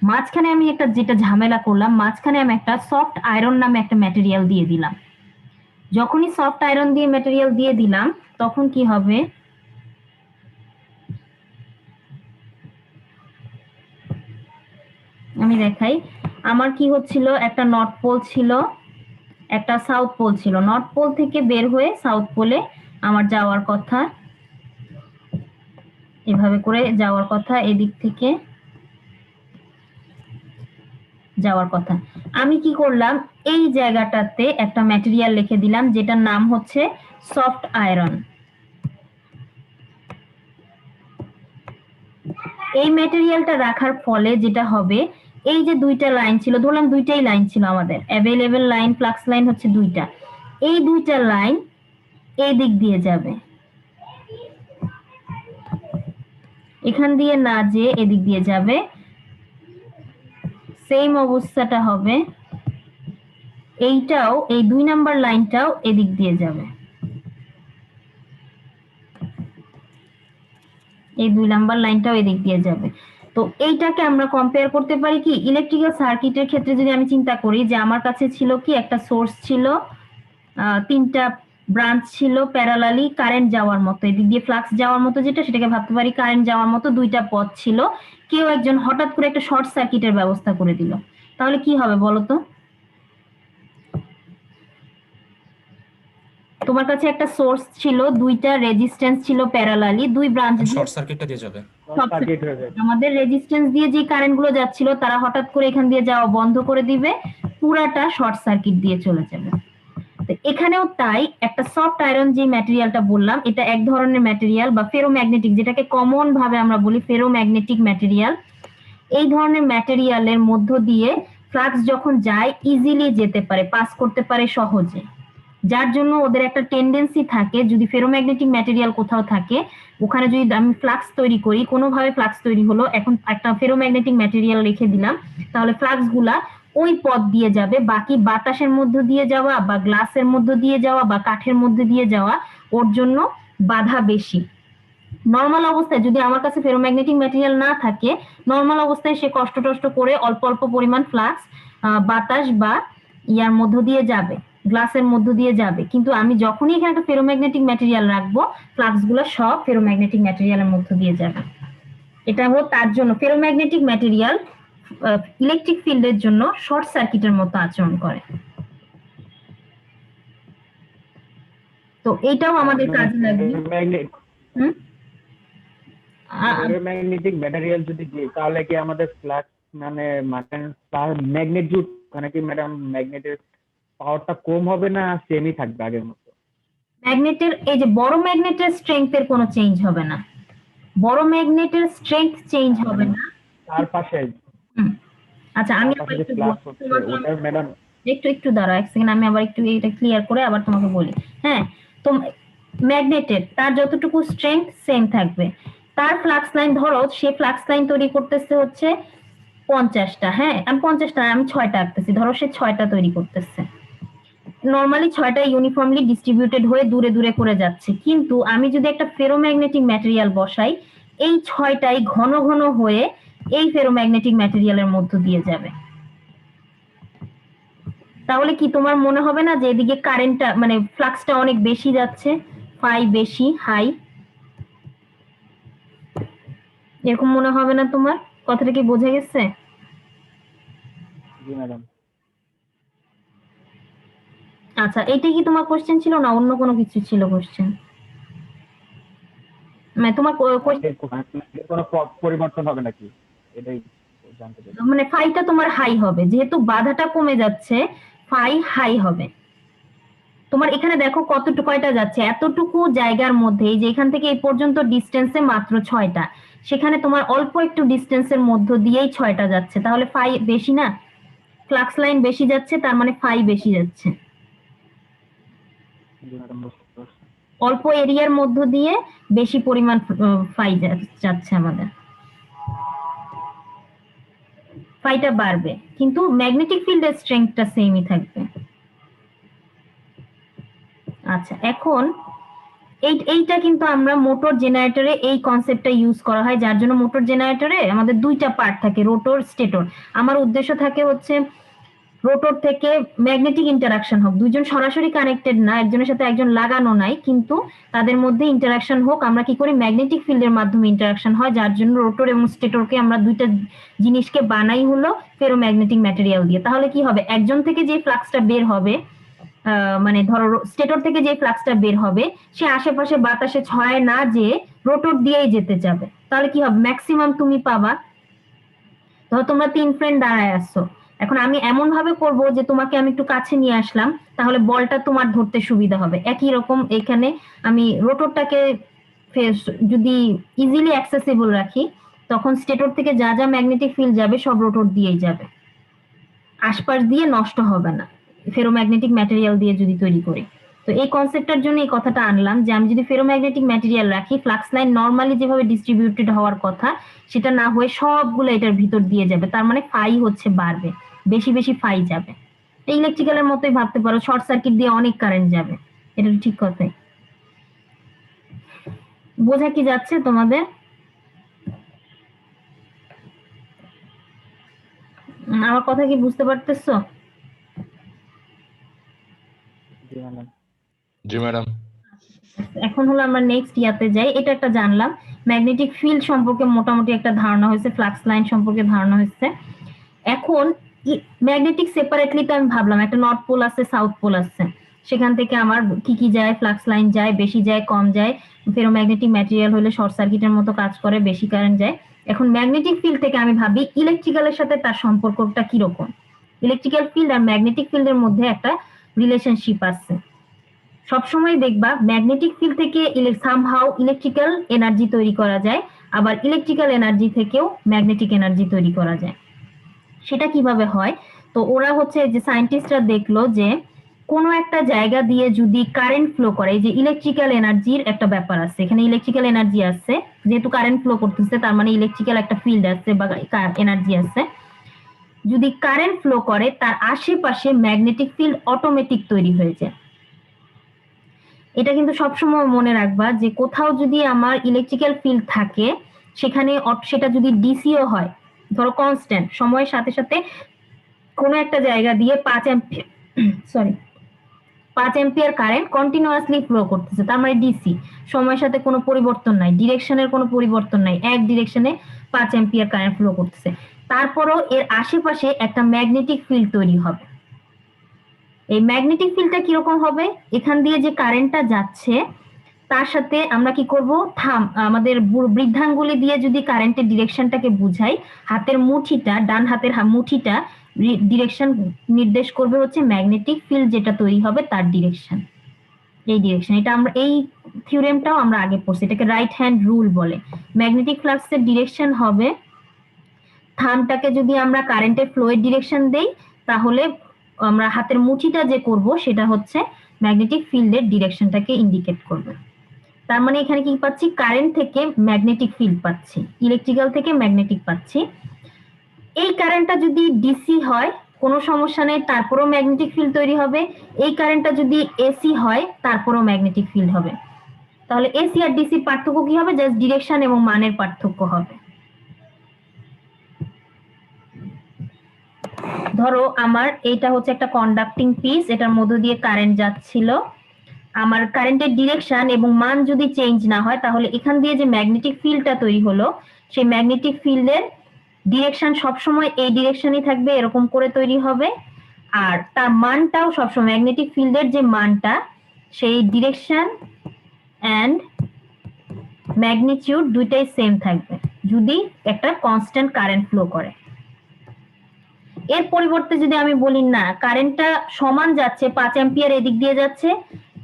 S1: মাঝখানে আমি একটা যেটা ঝামেলা করলাম, মাঝখানে আমি একটা সফট আয়রন নামে একটা ম্যাটেরিয়াল দিয়ে দিলাম। যখনই সফট আয়রন দিয়ে ম্যাটেরিয়াল দিয়ে দিলাম, তখন কি হবে, আমি দেখাই। আমার কি হচ্ছিল, একটা নর্থ পোল ছিল, একটা সাউথ পোল ছিল, নর্থ পোল থেকে বের হয়ে সাউথ পোলে আমার যাওয়ার কথা, এভাবে করে যাওয়ার কথা, এদিক থেকে যাওয়ার কথা। আমি কি করলাম, এই জায়গাটাতে একটা ম্যাটেরিয়াল লিখে দিলাম, যেটার নাম হচ্ছে সফট আয়রন। এই ম্যাটেরিয়ালটা রাখার ফলে যেটা হবে, এই যে দুইটা লাইন ছিল, ধরলাম দুইটাই লাইন ছিল আমাদের, অ্যাভেলেবল লাইন, ফ্লাক্স লাইন হচ্ছে দুইটা, এই দুইটা লাইন এই দিক দিয়ে যাবে, এখান দিয়ে না যে এদিক দিয়ে যাবে। সেম অবস্থাটা হবে, এইটাও, এই 2 নাম্বার লাইনটাও এদিক দিয়ে যাবে, এই 2 নাম্বার লাইনটাও এদিক দিয়ে যাবে। তো এইটাকে আমরা কম্পেয়ার করতে পারি কি, ইলেকট্রিক্যাল সার্কিটের ক্ষেত্রে যদি আমি চিন্তা করি যে আমার কাছে ছিল কি, একটা সোর্স ছিল, 3টা ব্রাঞ্চ ছিল প্যারালালি কারেন্ট যাওয়ার মতো, এদিক দিয়ে ফ্লাক্স যাওয়ার মতো, যেটা সেটাকে ভাবতে পারি কারেন্ট যাওয়ার মতো 2টা পথ ছিল, কেউ একজন হঠাৎ করে একটা শর্ট সার্কিটের ব্যবস্থা করে দিল, তাহলে কি হবে বলো তো? তোমার কাছে একটা সোর্স ছিল, 2টা রেজিস্ট্যান্স ছিল প্যারালালি, 2 ব্রাঞ্চ
S5: শর্ট সার্কিটটা দিয়ে যাবে।
S3: সার্কিট হয়ে যায়।
S1: আমাদের রেজিস্ট্যান্স দিয়ে যে কারেন্ট গুলো যাচ্ছিল তারা হঠাৎ করে এখান দিয়ে যাওয়া বন্ধ করে দিবে, পুরাটা শর্ট সার্কিট দিয়ে চলে যাবে। তো এখানেও তাই, একটা সফট আয়রন যে ম্যাটেরিয়ালটা বললাম, এটা এক ধরনের ম্যাটেরিয়াল বা ফেরোম্যাগনেটিক, যেটাকে কমন ভাবে আমরা বলি ফেরোম্যাগনেটিক ম্যাটেরিয়াল। এই ধরনের ম্যাটেরিয়ালের মধ্য দিয়ে ফ্লাক্স যখন যায় ইজিলি যেতে পারে, পাস করতে পারে সহজে, যার জন্য ওদের একটা টেন্ডেন্সি থাকে, যদি ফেরোম্যাগনেটিক ম্যাটেরিয়াল কোথাও থাকে ওখানে যদি আমি ফ্লাক্স তৈরি করি, কোনোভাবে ফ্লাক্স তৈরি হলো, এখন একটা ফেরোম্যাগনেটিক ম্যাটেরিয়াল রেখে দিলাম, তাহলে ফ্লাক্স গুলা ওই পথ দিয়ে যাবে, বাকি বাতাসের মধ্য দিয়ে যাওয়া বা গ্লাসের মধ্য দিয়ে যাওয়া বা কাঠের মধ্যে দিয়ে যাওয়া ওর জন্য বাধা বেশি। নর্মাল অবস্থায় যদি আমার কাছে ফেরোম্যাগনেটিক ম্যাটেরিয়াল না থাকে, নর্মাল অবস্থায় সে কষ্ট টষ্ট করে অল্প অল্প পরিমাণ ফ্লাক্স বাতাস বা ইয়ার মধ্য দিয়ে যাবে, গ্লাসের মধ্য দিয়ে যাবে, কিন্তু আমি যখনই এখানে একটা ফেরোম্যাগনেটিক ম্যাটেরিয়াল রাখবো, ফ্লাক্স গুলো সব ফেরোম্যাগনেটিক ম্যাটেরিয়ালের মধ্য দিয়ে যাবে। এটা হলো তার জন্য ফেরোম্যাগনেটিক ম্যাটেরিয়াল ইলেকট্রিক ফিল্ডের জন্য শর্ট সার্কিটের মতো আচরণ করে। তো এইটাও আমাদের কাজে লাগবে। হুম?
S6: ফেরোম্যাগনেটিক ম্যাটেরিয়াল যদি দিই তাহলে কি আমাদের ফ্লাক্স মানে ম্যাগনেটিউড ওখানে কি ম্যাডাম ম্যাগনেটের পাওয়ারটা কম হবে না সেমই থাকবে আগের মতো?
S1: ম্যাগনেটের এই যে বড় ম্যাগনেটের স্ট্রেংথের কোনো চেঞ্জ হবে না, বড় ম্যাগনেটের স্ট্রেংথ চেঞ্জ হবে না।
S6: তার পাশে
S1: আচ্ছা আমি
S6: তার
S1: আবার
S6: পাশে যে
S1: একটু
S6: ফ্লাক্স হচ্ছে ওটা ম্যাডাম
S1: একটু দাঁড়াও এক সেকেন্ড, আমি আবার একটু এটা ক্লিয়ার করে আবার তোমাকে বলি। হ্যাঁ, তো ম্যাগনেটের তার যতটুকু স্ট্রেংথ সেম থাকবে, তার ফ্লাক্স লাইন, ধরো সে ফ্লাক্স লাইন তৈরি করতেছে হচ্ছে 50টা, হ্যাঁ আমি 50টা, আমি 6টা আঁকতেছি, ধরো সে 6টা তৈরি করতেছে, নর্মালি 6টা ইউনিফর্মলি ডিস্ট্রিবিউটেড হয়ে দূরে দূরে করে যাচ্ছে, কিন্তু আমি যদি একটা ফেরোম্যাগনেটিক ম্যাটেরিয়াল বসাই, এই 6টাই ঘন ঘন হয়ে এই ফেরোম্যাগনেটিক ম্যাটেরিয়ালের মধ্য দিয়ে যাবে। তাহলে কি তোমার মনে হবে না যে এদিকে কারেন্টটা মানে ফ্লাক্সটা অনেক বেশি যাচ্ছে, ফাই বেশি, হাই, এরকম মনে হবে না তোমার? কথাটা কি বোঝা গেছে?
S6: জি ম্যাডাম।
S1: আচ্ছা, এইটা কি তোমার কোশ্চেন ছিল না অন্য কোনো কিছু ছিল কোশ্চেন? মানে তোমার
S6: কোনো পরিবর্তন হবে নাকি এটাই জানতে চাই।
S1: মানে ফাইটা তোমার হাই হবে, যেহেতু বাধাটা কমে যাচ্ছে ফাই হাই হবে। তোমার এখানে দেখো কতটুকু কয়টা যাচ্ছে, এতটুকু জায়গার মধ্যে, এই যে এখান থেকে এই পর্যন্ত ডিস্টেন্সে মাত্র 6টা, সেখানে তোমার অল্প একটু ডিস্টেন্সের মধ্য দিয়েই 6টা যাচ্ছে, তাহলে ফাই বেশি না? ফ্লাক্স লাইন বেশি যাচ্ছে, তার মানে ফাই বেশি যাচ্ছে।
S6: জি ম্যাডাম, বুঝতে পারছি।
S1: অল্প এরিয়ার মধ্য দিয়ে বেশি পরিমাণ ফাই যাচ্ছে আমাদের, ফাইটা বাড়বে, কিন্তু ম্যাগনেটিক ফিল্ডের স্ট্রেংথটা সেমই থাকবে। আচ্ছা, এখন এইটা কিন্তু আমরা মোটর জেনারেটরে এই কনসেপ্টটা ইউজ করা হয়, যার জন্য মোটর জেনারেটরে আমাদের 2টা পার্ট থাকে, রোটর স্টেটর। আমার উদ্দেশ্য থাকে হচ্ছে রোটর থেকে ম্যাগনেটিক ইন্টারাকশন হোক, দুইজন সরাসরি কানেক্টেড না, একজনের সাথে একজন লাগানো নাই, কিন্তু তাদের মধ্যে ইন্টারাকশন হোক। আমরা কি করি, ম্যাগনেটিক ফিল্ডের মাধ্যমে ইন্টারাকশন হয়, যার জন্য রোটর এবং স্টেটরকে আমরা 2টা জিনিসকে বানাই হলো ফেরোম্যাগনেটিক ম্যাটেরিয়াল দিয়ে। তাহলে কি হবে, একজন থেকে যে ফ্লাক্সটা বের হবে, মানে ধরো স্টেটর থেকে যে ফ্লাক্সটা বের হবে, সে আশেপাশে বাতাসে ছড়ায় না যে রোটর দিয়েই যেতে যাবে, তাহলে কি হবে, ম্যাক্সিমাম তুমি পাবা। ধরো তোমরা 3 ফ্রেন্ড দাঁড়ায় আসছো, এখন আমি এমন ভাবে করব যে তোমাকে আমি একটু কাছে নিয়ে আসলাম, তাহলে বলটা তোমার ধরতে সুবিধা হবে। একই রকম এখানে আমি রোটরটাকে যদি ইজিলি অ্যাক্সেসিবল রাখি, তখন স্টেটর থেকে যা যা ম্যাগনেটিক ফিল্ড যাবে সব রোটর দিয়েই যাবে, আশপাশ দিয়ে নষ্ট হবে না ফেরোম্যাগনেটিক ম্যাটেরিয়াল দিয়ে যদি তৈরি করি। তো এই কনসেপ্টটার জন্য এই কথাটা আনলাম যে আমি যদি ফেরোম্যাগনেটিক ম্যাটেরিয়াল রাখি, ফ্লাক্স লাইন নর্মালি যেভাবে ডিস্ট্রিবিউটেড হওয়ার কথা সেটা না হয়ে সবগুলো এটার ভিতর দিয়ে যাবে, তার মানে ফাই হচ্ছে বাড়বে, বেশি বেশি ফাই যাবে। ইলেকট্রিক্যালের মতোই ভাবতে পারো, শর্ট সার্কিট দিয়ে অনেক কারেন্ট যাবে, এটা ঠিক কথাই। বোঝা কি যাচ্ছে তোমাদের? আমার কথা কি বুঝতে পারতেছো?
S6: জি ম্যাডাম।
S5: জি ম্যাডাম।
S1: এখন হলো আমরা নেক্সট ইয়াতে যাই। এটা একটা জানলাম, ম্যাগনেটিক ফিল্ড সম্পর্কে মোটামুটি একটা ধারণা হয়েছে, ফ্লাক্স লাইন সম্পর্কে ধারণা হয়েছে। এখন ম্যাগনেটিক সেপারেটলি তো আমি ভাবলাম একটা নর্থ পোল আছে, সাউথ পোল আছে, সেখান থেকে আমার কি কি যায়, ফ্লাক্স লাইন যায়, বেশি যায় কম যায়, ফেরোম্যাগনেটিক ম্যাটেরিয়াল হলে শর্ট সার্কিটের মতো কাজ করে, বেশি কারেন্ট যায়। এখন ম্যাগনেটিক ফিল্ড থেকে আমি ভাবি ইলেকট্রিক্যালের সাথে তার সম্পর্কটা কিরকম। ইলেকট্রিক্যাল ফিল্ড আর ম্যাগনেটিক ফিল্ডের মধ্যে একটা রিলেশনশিপ আছে। সবসময় দেখবা ম্যাগনেটিক ফিল্ড থেকে সামহাউ ইলেকট্রিক্যাল এনার্জি তৈরি করা যায়, আবার ইলেকট্রিক্যাল এনার্জি থেকেও ম্যাগনেটিক এনার্জি তৈরি করা যায়। সেটা কিভাবে হয়? তো ওরা হচ্ছে যে সায়েন্টিস্টরা দেখলো যে কোনো একটা জায়গা দিয়ে যদি কারেন্ট ফ্লো করে, এই যে ইলেকট্রিক্যাল এনার্জির একটা ব্যাপার আছে, এখানে ইলেকট্রিক্যাল এনার্জি আছে, যেহেতু কারেন্ট ফ্লো করতেছে তার মানে ইলেকট্রিক্যাল একটা ফিল্ড আছে বা এনার্জি আছে। যদি কারেন্ট ফ্লো করে তার আশেপাশে ম্যাগনেটিক ফিল্ড অটোমেটিক তৈরি হয়ে যায়। এটা কিন্তু সবসময় মনে রাখবা যে কোথাও যদি আমার ইলেকট্রিক্যাল ফিল্ড থাকে সেখানে সেটা যদি ডিসিও হয়, ধরো কনস্ট্যান্ট, সময়ের সাথে সাথে কোনো একটা জায়গা দিয়ে 5 ampere sorry 5 ampere current continuously flow করতেছে, তার মানে ডিসি, সময়ের সাথে কোনো পরিবর্তন নাই, ডিরেকশনের কোনো পরিবর্তন নাই, এক ডিরেকশনে 5 অ্যাম্পিয়ার কারেন্ট ফ্লো করতেছে। তারপরও এর আশেপাশে একটা ম্যাগনেটিক ফিল্ড তৈরি হবে। এই ম্যাগনেটিক ফিল্ডটা কিরকম হবে? এখান দিয়ে যে কারেন্টটা যাচ্ছে তার সাথে আমরা কি করব, আমাদের বৃদ্ধাঙ্গুলি দিয়ে যদি কারেন্টের ডিরেকশনটাকে বুঝাই, হাতের মুঠিটা, ডান হাতের মুঠিটা ডিরেকশন নির্দেশ করবে হচ্ছে ম্যাগনেটিক ফিল্ড যেটা তৈরি হবে তার ডিরেকশন, এই ডিরেকশন। এটা আমরা এই থিওরেমটাও আমরা আগে পড়ছি, এটাকে রাইট হ্যান্ড রুল বলে। ম্যাগনেটিক ফ্লাক্সের ডিরেকশন হবে, থামটাকে যদি আমরা কারেন্টের ফ্লোয়ের ডিরেকশন দেই তাহলে আমরা হাতের মুঠিটা যে করব সেটা হচ্ছে ম্যাগনেটিক ফিল্ডের ডিরেকশনটাকে ইন্ডিকেট করবে। তার মানে এখানে কি পাচ্ছি, কারেন্ট থেকে ম্যাগনেটিক ফিল্ড পাচ্ছি, ইলেকট্রিক্যাল থেকে ম্যাগনেটিক পাচ্ছি। এই কারেন্টটা যদি ডিসি হয় কোনো সমস্যা নেই, তারপরও ম্যাগনেটিক ফিল্ড তৈরি হবে। এই কারেন্টটা যদি এসি হয় তারপরও ম্যাগনেটিক ফিল্ড হবে। তাহলে এসি আর ডিসির পার্থক্য কি হবে? জাস্ট ডিরেকশন এবং মানের পার্থক্য হবে। ধরো আমার এইটা হচ্ছে একটা কন্ডাক্টিং পিস, এটার মধ্য দিয়ে কারেন্ট যাচ্ছিল, আমার কারেন্টের ডিরেকশন এবং মান যদি চেঞ্জ না হয় তাহলে এখান দিয়ে যে ম্যাগনেটিক ফিল্ডটা তৈরি হলো সেই ম্যাগনেটিক ফিল্ডের ডিরেকশন সবসময় এই ডিরেকশনই থাকবে, এরকম করে তৈরি হবে। আর তার মানটাও সবসময় ম্যাগনেটিক ফিল্ডের যে মানটা সেই ডিরেকশন এন্ড ম্যাগনিটিউড দুইটাই সেম থাকবে যদি একটা কনস্ট্যান্ট কারেন্ট ফ্লো করে। এর পরিবর্তে যদি আমি বলি না, কারেন্টটা সমান যাচ্ছে, 5 অ্যাম্পিয়ার এদিক দিয়ে যাচ্ছে,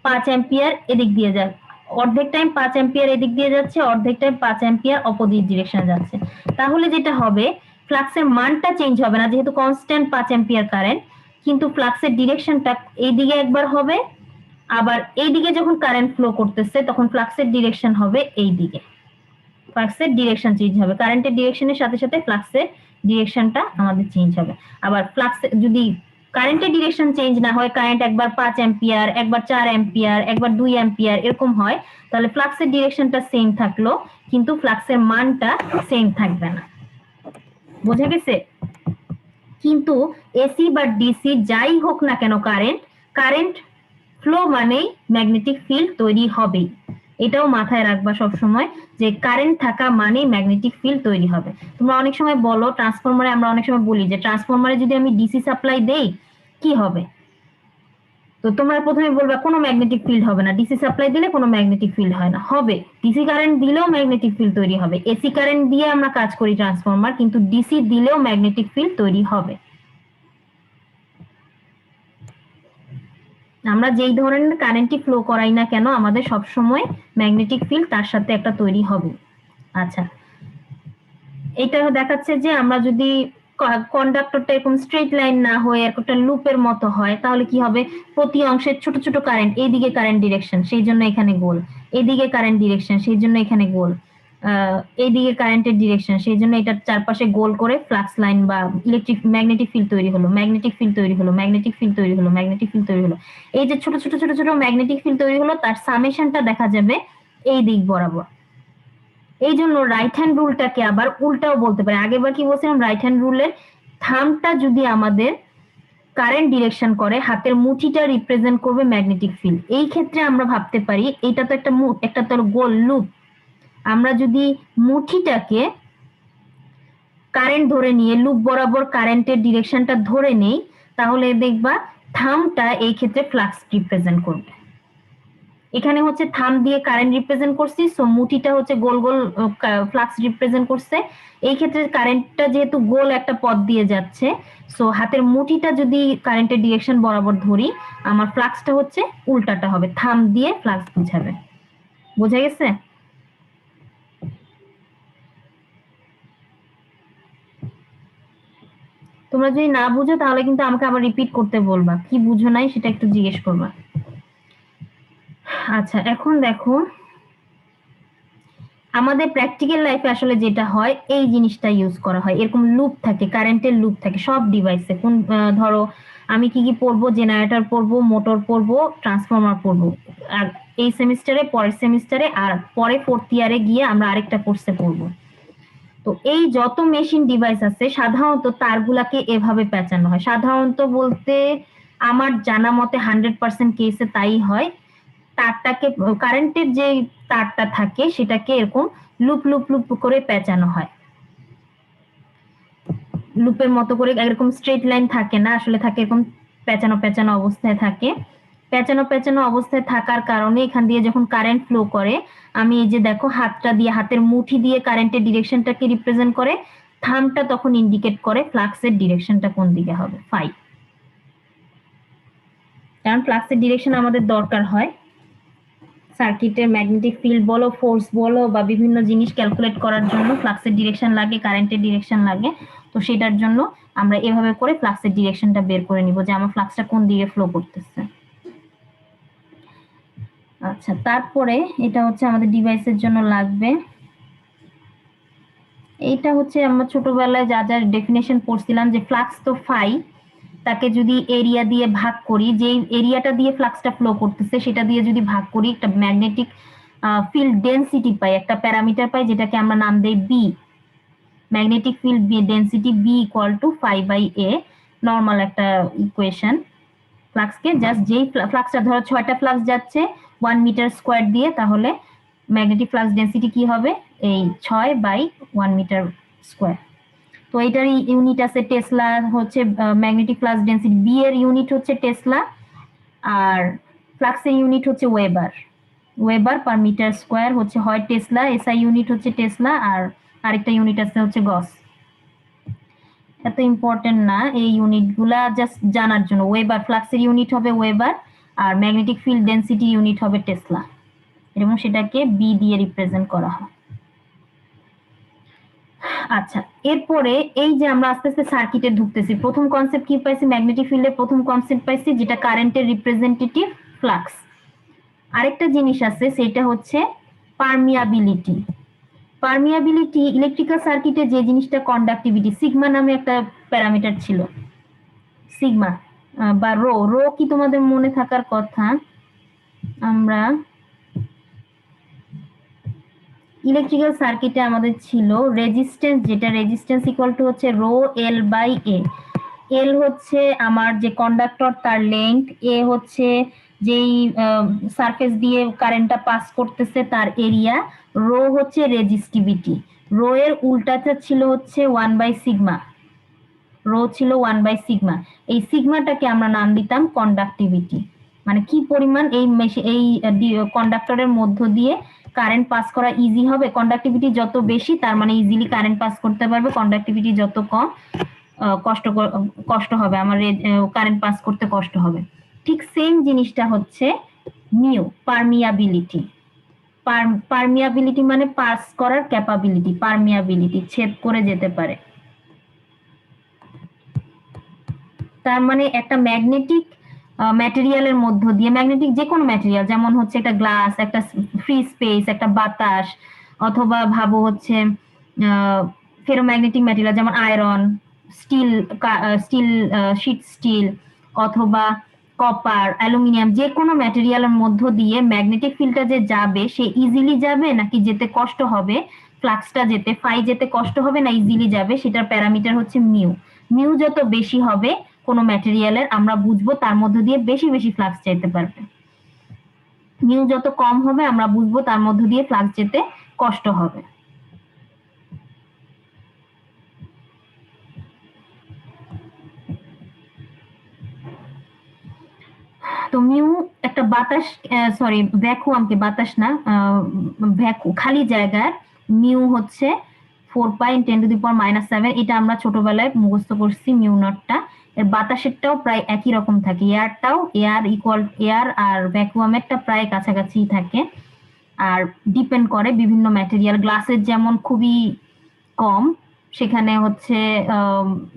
S1: 5 অ্যাম্পিয়ার এদিক দিয়ে যাচ্ছে, অর্ধেক টাইম 5 অ্যাম্পিয়ার এদিক দিয়ে যাচ্ছে, অর্ধেক টাইম 5 অ্যাম্পিয়ার অপোজিট ডিরেকশন যাচ্ছে, তাহলে যেটা হবে ফ্লাক্সের মানটা চেঞ্জ হবে না, যেহেতু কনস্ট্যান্ট 5 অ্যাম্পিয়ার কারেন্ট, কিন্তু ফ্লাক্সের ডিরেকশনটা এইদিকে একবার হবে, আবার এইদিকে যখন কারেন্ট ফ্লো করতেছে তখন ফ্লাক্সের ডিরেকশন হবে এইদিকে, ফ্লাক্সের ডিরেকশন চেঞ্জ হবে, কারেন্টের ডিরেকশনের সাথে সাথে ফ্লাক্সের ডিরেকশনটা আমাদের চেঞ্জ হবে। আবার ফ্লাক্স যদি কারেন্টের ডিরেকশন চেঞ্জ না হয়, কারেন্ট একবার 5 অ্যাম্পিয়ার, একবার 4 অ্যাম্পিয়ার, একবার 2 অ্যাম্পিয়ার এরকম হয়, তাহলে ফ্লাক্সের ডিরেকশনটা সেম থাকলো কিন্তু ফ্লাক্সের মানটা সেম থাকবে না। বোঝা গেছে? কিন্তু এসি বা ডিসি যাই হোক না কেন, কারেন্ট ফ্লো মানেই ম্যাগনেটিক ফিল্ড তৈরি হবেই। এটাও মাথায় রাখবা সব সময় যে কারেন্ট থাকা মানে ম্যাগনেটিক ফিল্ড তৈরি হবে। তোমরা অনেক সময় বলো ট্রান্সফরমারে, আমরা অনেক সময় বলি যে ট্রান্সফরমারে যদি আমি ডিসি সাপ্লাই দেই কি হবে, তো তোমরা প্রথমে বলবা কোনো ম্যাগনেটিক ফিল্ড হবে না, ডিসি সাপ্লাই দিলে কোনো ম্যাগনেটিক ফিল্ড হয় না। হবে, ডিসি কারেন্ট দিলেও ম্যাগনেটিক ফিল্ড তৈরি হবে। এসি কারেন্ট দিয়ে আমরা কাজ করি ট্রান্সফরমার, কিন্তু ডিসি দিলেও ম্যাগনেটিক ফিল্ড তৈরি হবে। আমরা যেই ধরনের কারেন্টই ফ্লো করাই না কেন আমাদের সবসময় ম্যাগনেটিক ফিল্ড তার সাথে একটা তৈরি হবে। আচ্ছা, এটা দেখাচ্ছে যে আমরা যদি কন্ডাক্টরটা এরকম স্ট্রেট লাইন না হয়ে একটা লুপের মতো হয় তাহলে কি হবে, প্রতি অংশের ছোট ছোট কারেন্ট, এইদিকে কারেন্ট ডিরেকশন সেই জন্য এখানে গোল, এইদিকে কারেন্ট ডিরেকশন সেই জন্য এখানে গোল, এইদিকে কারেন্টের ডিরেকশন সেই জন্য এটার চারপাশে গোল করে ফ্লাক্স লাইন বা ইলেকট্রিক ম্যাগনেটিক ফিল্ড তৈরি হলো, ম্যাগনেটিক ফিল্ড তৈরি হলো, ম্যাগনেটিক ফিল্ড তৈরি হলো, ম্যাগনেটিক ফিল্ড তৈরি হলো। এই যে ছোট ছোট ছোট ছোট ম্যাগনেটিক ফিল্ড তৈরি হলো তার সামেশনটা দেখা যাবে এই দিক বরাবর। এই জন্য রাইট হ্যান্ড রুলটাকে আবার উল্টাও বলতে পারে। আগেবার কি বলছিলাম, রাইট হ্যান্ড রুলের থামটা যদি আমাদের কারেন্ট ডিরেকশন করে, হাতের মুঠিটা রিপ্রেজেন্ট করবে ম্যাগনেটিক ফিল্ড। এই ক্ষেত্রে আমরা ভাবতে পারি এটা তো একটা তো গোল লুপ, আমরা যদি মুঠিটাকে কারেন্ট ধরে নিয়ে লুপ বরাবর কারেন্টের ডিরেকশনটা ধরে নেই তাহলে দেখবা থামটা এই ক্ষেত্রে ফ্লাক্স রিপ্রেজেন্ট করবে। এখানে হচ্ছে থাম দিয়ে কারেন্ট রিপ্রেজেন্ট করছি, সো মুঠিটা হচ্ছে গোল গোল ফ্লাক্স রিপ্রেজেন্ট করছে। এই ক্ষেত্রে কারেন্টটা যেহেতু গোল একটা পথ দিয়ে যাচ্ছে, সো হাতের মুঠিটা যদি কারেন্টের ডিরেকশন বরাবর ধরি আমার ফ্লাক্সটা হচ্ছে উল্টাটা হবে, থাম দিয়ে ফ্লাক্স বুঝাবে। বোঝা গেছে? তোমরা যদি না বুঝো তাহলে কিন্তু আমাকে আবার রিপিট করতে বলবা, কি বুঝো নাই সেটা একটু জিজ্ঞেস করবা। আচ্ছা, এখন দেখো আমাদের প্র্যাকটিক্যাল লাইফে আসলে যেটা হয় এই জিনিসটা ইউজ করা হয়, এরকম লুপ থাকে, কারেন্টের লুপ থাকে সব ডিভাইসে। কোন ধরো আমি কি কি পড়বো, জেনারেটর পড়বো, মোটর পড়বো, ট্রান্সফরমার পড়বো, আর এই সেমিস্টারে, পরের সেমিস্টারে, আর পরে 4th ইয়ারে গিয়ে আমরা আরেকটা কোর্সে পড়বো। তো এই যত মেশিন ডিভাইস আছে সাধারণত তারগুলাকে এভাবে পেঁচানো হয়। সাধারণত বলতে আমার জানা মতে 100% কেসে তাই হয়। তারটাকে, কারেন্টের যে তারটা থাকে সেটাকে এরকম লুপ লুপ লুপ করে পেঁচানো হয়, লুপের মতো করে। এরকম স্ট্রেট লাইন থাকে না, আসলে থাকে এরকম পেঁচানো পেঁচানো অবস্থায় থাকে। পেঁচানো পেঁচানো অবস্থায় থাকার কারণে এখান দিয়ে যখন কারেন্ট ফ্লো করে, আমি এই যে দেখো হাতটা দিয়ে, হাতের মুঠি দিয়ে কারেন্টের ডিরেকশনটাকে রিপ্রেজেন্ট করে, থামটা তখন ইন্ডিকেট করে ফ্লাক্সের ডিরেকশনটা কোন দিকে হবে, ফাই। কারণ ফ্লাক্সের ডিরেকশন আমাদের দরকার হয় সার্কিটের ম্যাগনেটিক ফিল্ড বলো, ফোর্স বলো বা বিভিন্ন জিনিস ক্যালকুলেট করার জন্য ফ্লাক্সের ডিরেকশন লাগে, কারেন্টের ডিরেকশন লাগে। তো সেটার জন্য আমরা এভাবে করে ফ্লাক্সের ডিরেকশনটা বের করে নিব যে আমার ফ্লাক্সটা কোন দিকে ফ্লো করতেছে। আচ্ছা, তারপরে এটা হচ্ছে আমাদের ডিভাইসের জন্য লাগবে। এইটা হচ্ছে আমরা ছোটবেলায় যা যা ডেফিনেশন পড়ছিলাম যে ফ্লাক্স তো ফাই, তাকে যদি এরিয়া দিয়ে ভাগ করি, যেই এরিয়াটা দিয়ে ফ্লাক্সটা ফ্লো করতেছে সেটা দিয়ে যদি ভাগ করি একটা ম্যাগনেটিক ফিল্ড ডেনসিটি পাই, একটা প্যারামিটার পাই যেটাকে আমরা নাম দেই B. Magnetic field density B equal to phi by A, normal একটা ইকুয়েশন। ফ্লাক্সকে জাস্ট যেই ফ্লাক্সটা ধরো 6টা ফ্লাক্স যাচ্ছে 1 মিটার স্কোয়ার দিয়ে, তাহলে ম্যাগনেটিক ফ্লাক্স ডেনসিটি কি হবে, এই 6 বাই 1 মিটার স্কোয়ার। তো এটারই ইউনিট আছে টেসলা, হচ্ছে ম্যাগনেটিক ফ্লাক্স ডেনসিটি বি এর ইউনিট হচ্ছে টেসলা, আর ফ্লাক্সের ইউনিট হচ্ছে weber. Weber per meter square হচ্ছে হয় টেসলা, এসআই ইউনিট হচ্ছে টেসলা, আর আরেকটা ইউনিট আছে হচ্ছে গস। এত ইম্পর্টেন্ট না এই ইউনিটগুলা, জাস্ট জানার জন্য। ওয়েবার, ফ্লাক্সের ইউনিট হবে ওয়েবার, আর ম্যাগনেটিক ফিল্ড ডেনসিটি ইউনিট হবে টেসলা, এবং সেটাকে বি দিয়ে রিপ্রেজেন্ট করা হয়। আচ্ছা, এরপরে এই যে আমরা আস্তে আস্তে সার্কিটে ঢুকতেছি, প্রথম কনসেপ্ট কি পাইছি, ম্যাগনেটিক ফিল্ডের প্রথম কনসেপ্ট পাইছি যেটা কারেন্টের রিপ্রেজেন্টেটিভ ফ্লাক্স। আরেকটা জিনিস আছে সেটা হচ্ছে পারমিয়াবিলিটি। পারমিয়াবিলিটি ইলেকট্রিক্যাল সার্কিটে যে জিনিসটা কন্ডাক্টিভিটি, সিগমা নামে একটা প্যারামিটার ছিল, সিগমা বা রো। রো কি তোমাদের মনে থাকার কথা, আমরা ইলেকট্রিক্যাল সার্কিটে আমাদের ছিল রেজিস্ট্যান্স, যেটা রেজিস্ট্যান্স ইকুয়াল টু হচ্ছে রো এল বাই এ। এল হচ্ছে আমার যে কন্ডাক্টর তার লেন্থ, এ হচ্ছে যেই সারফেস দিয়ে কারেন্টটা পাস করতেছে তার এরিয়া, রো হচ্ছে রেজিস্টিভিটি। রো এর উল্টাটা ছিল হচ্ছে 1 বাই সিগমা, রো ছিল 1 বাই সিগমা। এই সিগমাটাকে আমরা নাম দিতাম কন্ডাক্টিভিটি, মানে কি পরিমাণ এই কন্ডাক্টরের মধ্য দিয়ে কারেন্ট পাস করা ইজি হবে। কন্ডাক্টিভিটি যত বেশি তার মানে ইজিলি কারেন্ট পাস করতে পারবে, কন্ডাক্টিভিটি যত কম কষ্ট হবে, আমার কারেন্ট পাস করতে কষ্ট হবে। ঠিক সেম জিনিসটা হচ্ছে মিউ, পারমিয়াবিলিটি। পারমিয়াবিলিটি মানে পাস করার ক্যাপাবিলিটি, পারমিয়াবিলিটি ছেদ করে যেতে পারে। তার মানে একটা ম্যাগনেটিক ম্যাটেরিয়ালের মধ্য দিয়ে, ম্যাগনেটিক যে কোনো ম্যাটেরিয়াল, যেমন হচ্ছে একটা গ্লাস, একটা ফ্রি স্পেস, একটা বাতাস, অথবা ভাবো হচ্ছে ফেরোম্যাগনেটিক ম্যাটেরিয়াল যেমন আয়রন, স্টিল, শীট স্টিল, অথবা কপার, অ্যালুমিনিয়াম, যে কোনো ম্যাটেরিয়ালের মধ্য দিয়ে ম্যাগনেটিক ফিল্ডটা যে যাবে, সে ইজিলি যাবে নাকি যেতে কষ্ট হবে, ফ্লাক্সটা যেতে, ফাই যেতে কষ্ট হবে না ইজিলি যাবে, সেটার প্যারামিটার হচ্ছে মিউ। মিউ যত বেশি হবে কোনো ম্যাটেরিয়ালের, আমরা বুঝবো তার মধ্য দিয়ে বেশি বেশি ফ্লাক্স যেতে পারবে। মিউ যত কম হবে আমরা বুঝবো তার মধ্য দিয়ে ফ্লাক্স যেতে কষ্ট হবে। তো মিউ একটা বাতাস, সরি ভ্যাকুয়ামকে, বাতাস না, খালি জায়গার মিউ হচ্ছে 4π×10⁻⁷। এটা আমরা ছোটবেলায় মুখস্থ করছি মিউ নটটা। এর বাতাসেরটাও প্রায় একই রকম থাকে, এয়ার ইকুয়াল এয়ার আর ভ্যাকুয়ামেরটা প্রায় কাছাকাছি থাকে। আর ডিপেন্ড করে বিভিন্ন ম্যাটেরিয়াল, গ্লাসের যেমন খুবই কম, সেখানে হচ্ছে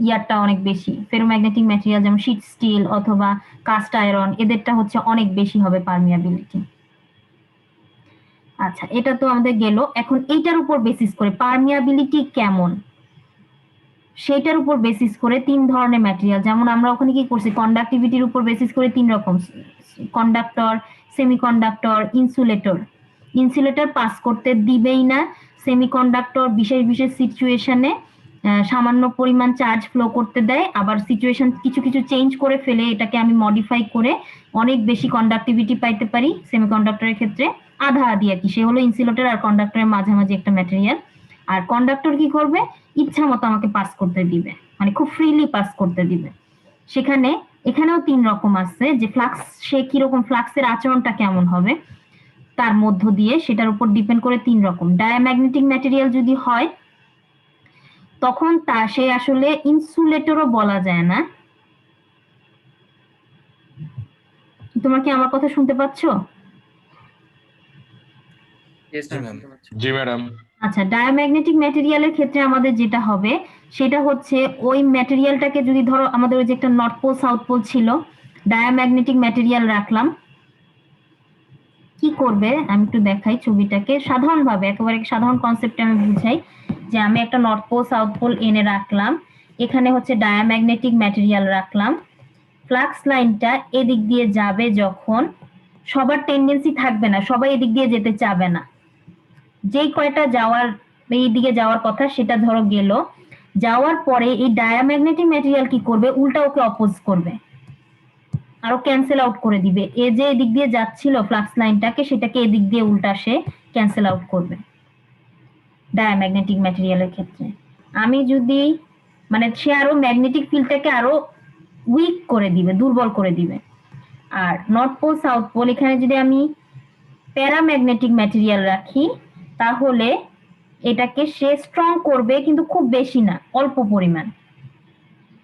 S1: ইয়ারটা অনেক বেশি। ফেরোম্যাগনেটিক ম্যাটেরিয়াল যেমন শীট স্টিল অথবা কাস্ট আয়রন, এদেরটা হচ্ছে অনেক বেশি হবে পারমিয়াবিলিটি। আচ্ছা, এটা তো আমাদের গেল। এখন এইটার উপর বেসিস করে পারমিয়াবিলিটি কেমন, সেটার উপর বেসিস করে তিন ধরনের ম্যাটেরিয়াল, যেমন আমরা ওখানে কি করছি, কন্ডাক্টিভিটির উপর বেসিস করে তিন রকম, conductor, semiconductor, insulator. Insulator pass করতে দিবেই না, সেমিকন্ডাক্টর বিশেষ বিশেষ সিচুয়েশনে সামান্য পরিমাণ চার্জ ফ্লো করতে দেয়, আবার সিচুয়েশন কিছু কিছু চেঞ্জ করে ফেলে এটাকে আমি মডিফাই করে অনেক বেশি কন্ডাক্টিভিটি পাইতে পারি। সেমিকন্ডাক্টরের ক্ষেত্রে আধা আধি আর কি, সে হলো ইনসুলেটর আর কন্ডাক্টরের মাঝামাঝি একটা ম্যাটেরিয়াল। আর কন্ডাক্টর কি করবে, ইচ্ছা মতো আমাকে পাস করতে দিবে, মানে খুব ফ্রিলি পাস করতে দিবে। সেখানে এখানেও তিন রকম আছে, যে ফ্লাক্স, সে কিরকম ফ্লাক্সের আচরণটা কেমন হবে তার মধ্য দিয়ে, সেটার উপর ডিপেন্ড করে তিন রকম। ডায়াম্যাগনেটিক ম্যাটেরিয়াল যদি হয় তখন সে আসলে ইনসুলেটরও বলা যায় না। তোমরা কি আমার কথা শুনতে পাচ্ছ?
S5: জি ম্যাডাম।
S1: আচ্ছা, ডায়াম্যাগনেটিক ম্যাটেরিয়ালের ক্ষেত্রে আমাদের যেটা হবে সেটা হচ্ছে, ওই ম্যাটেরিয়ালটাকে যদি ধরো আমাদের ওই যে একটা নর্থ পোল সাউথ পোল ছিল, ডায়াম্যাগনেটিক ম্যাটেরিয়াল রাখলাম, কি করবে আমি একটু দেখাই ছবিটাকে সাধারণভাবে, একেবারে সাধারণ কনসেপ্টে আমি বুঝাই। যে আমি একটা নর্থ পোল সাউথ পোল এনে রাখলাম, এখানে হচ্ছে ডায়াম্যাগনেটিক ম্যাটেরিয়াল রাখলাম, ফ্লাক্স লাইনটা এদিক দিয়ে যাবে, যখন সবার টেন্ডেন্সি থাকবে না, সবাই এদিক দিয়ে যেতে চাবে না, যেই কয়টা যাওয়ার, এই দিকে যাওয়ার কথা সেটা ধরো গেল, যাওয়ার পরে এই ডায়াম্যাগনেটিক ম্যাটেরিয়াল কি করবে, উল্টা ওকে অপোজ করবে, আরো ক্যান্সেল আউট করে দিবে। এ যে এদিক দিয়ে যাচ্ছিল ফ্লাক্স লাইনটাকে, সেটাকে এদিক দিয়ে উল্টা সে ক্যান্সেল আউট করবে ডায়াম্যাগনেটিক ম্যাটেরিয়ালের ক্ষেত্রে। আমি যদি, মানে সে আরো ম্যাগনেটিক ফিল্ডটাকে আরো উইক করে দিবে, দুর্বল করে দিবে। আর নর্থ পোল সাউথ পোল, এখানে যদি আমি প্যারাম্যাগনেটিক ম্যাটেরিয়াল রাখি তাহলে এটাকে সে স্ট্রং করবে, কিন্তু খুব বেশি না, অল্প পরিমাণ।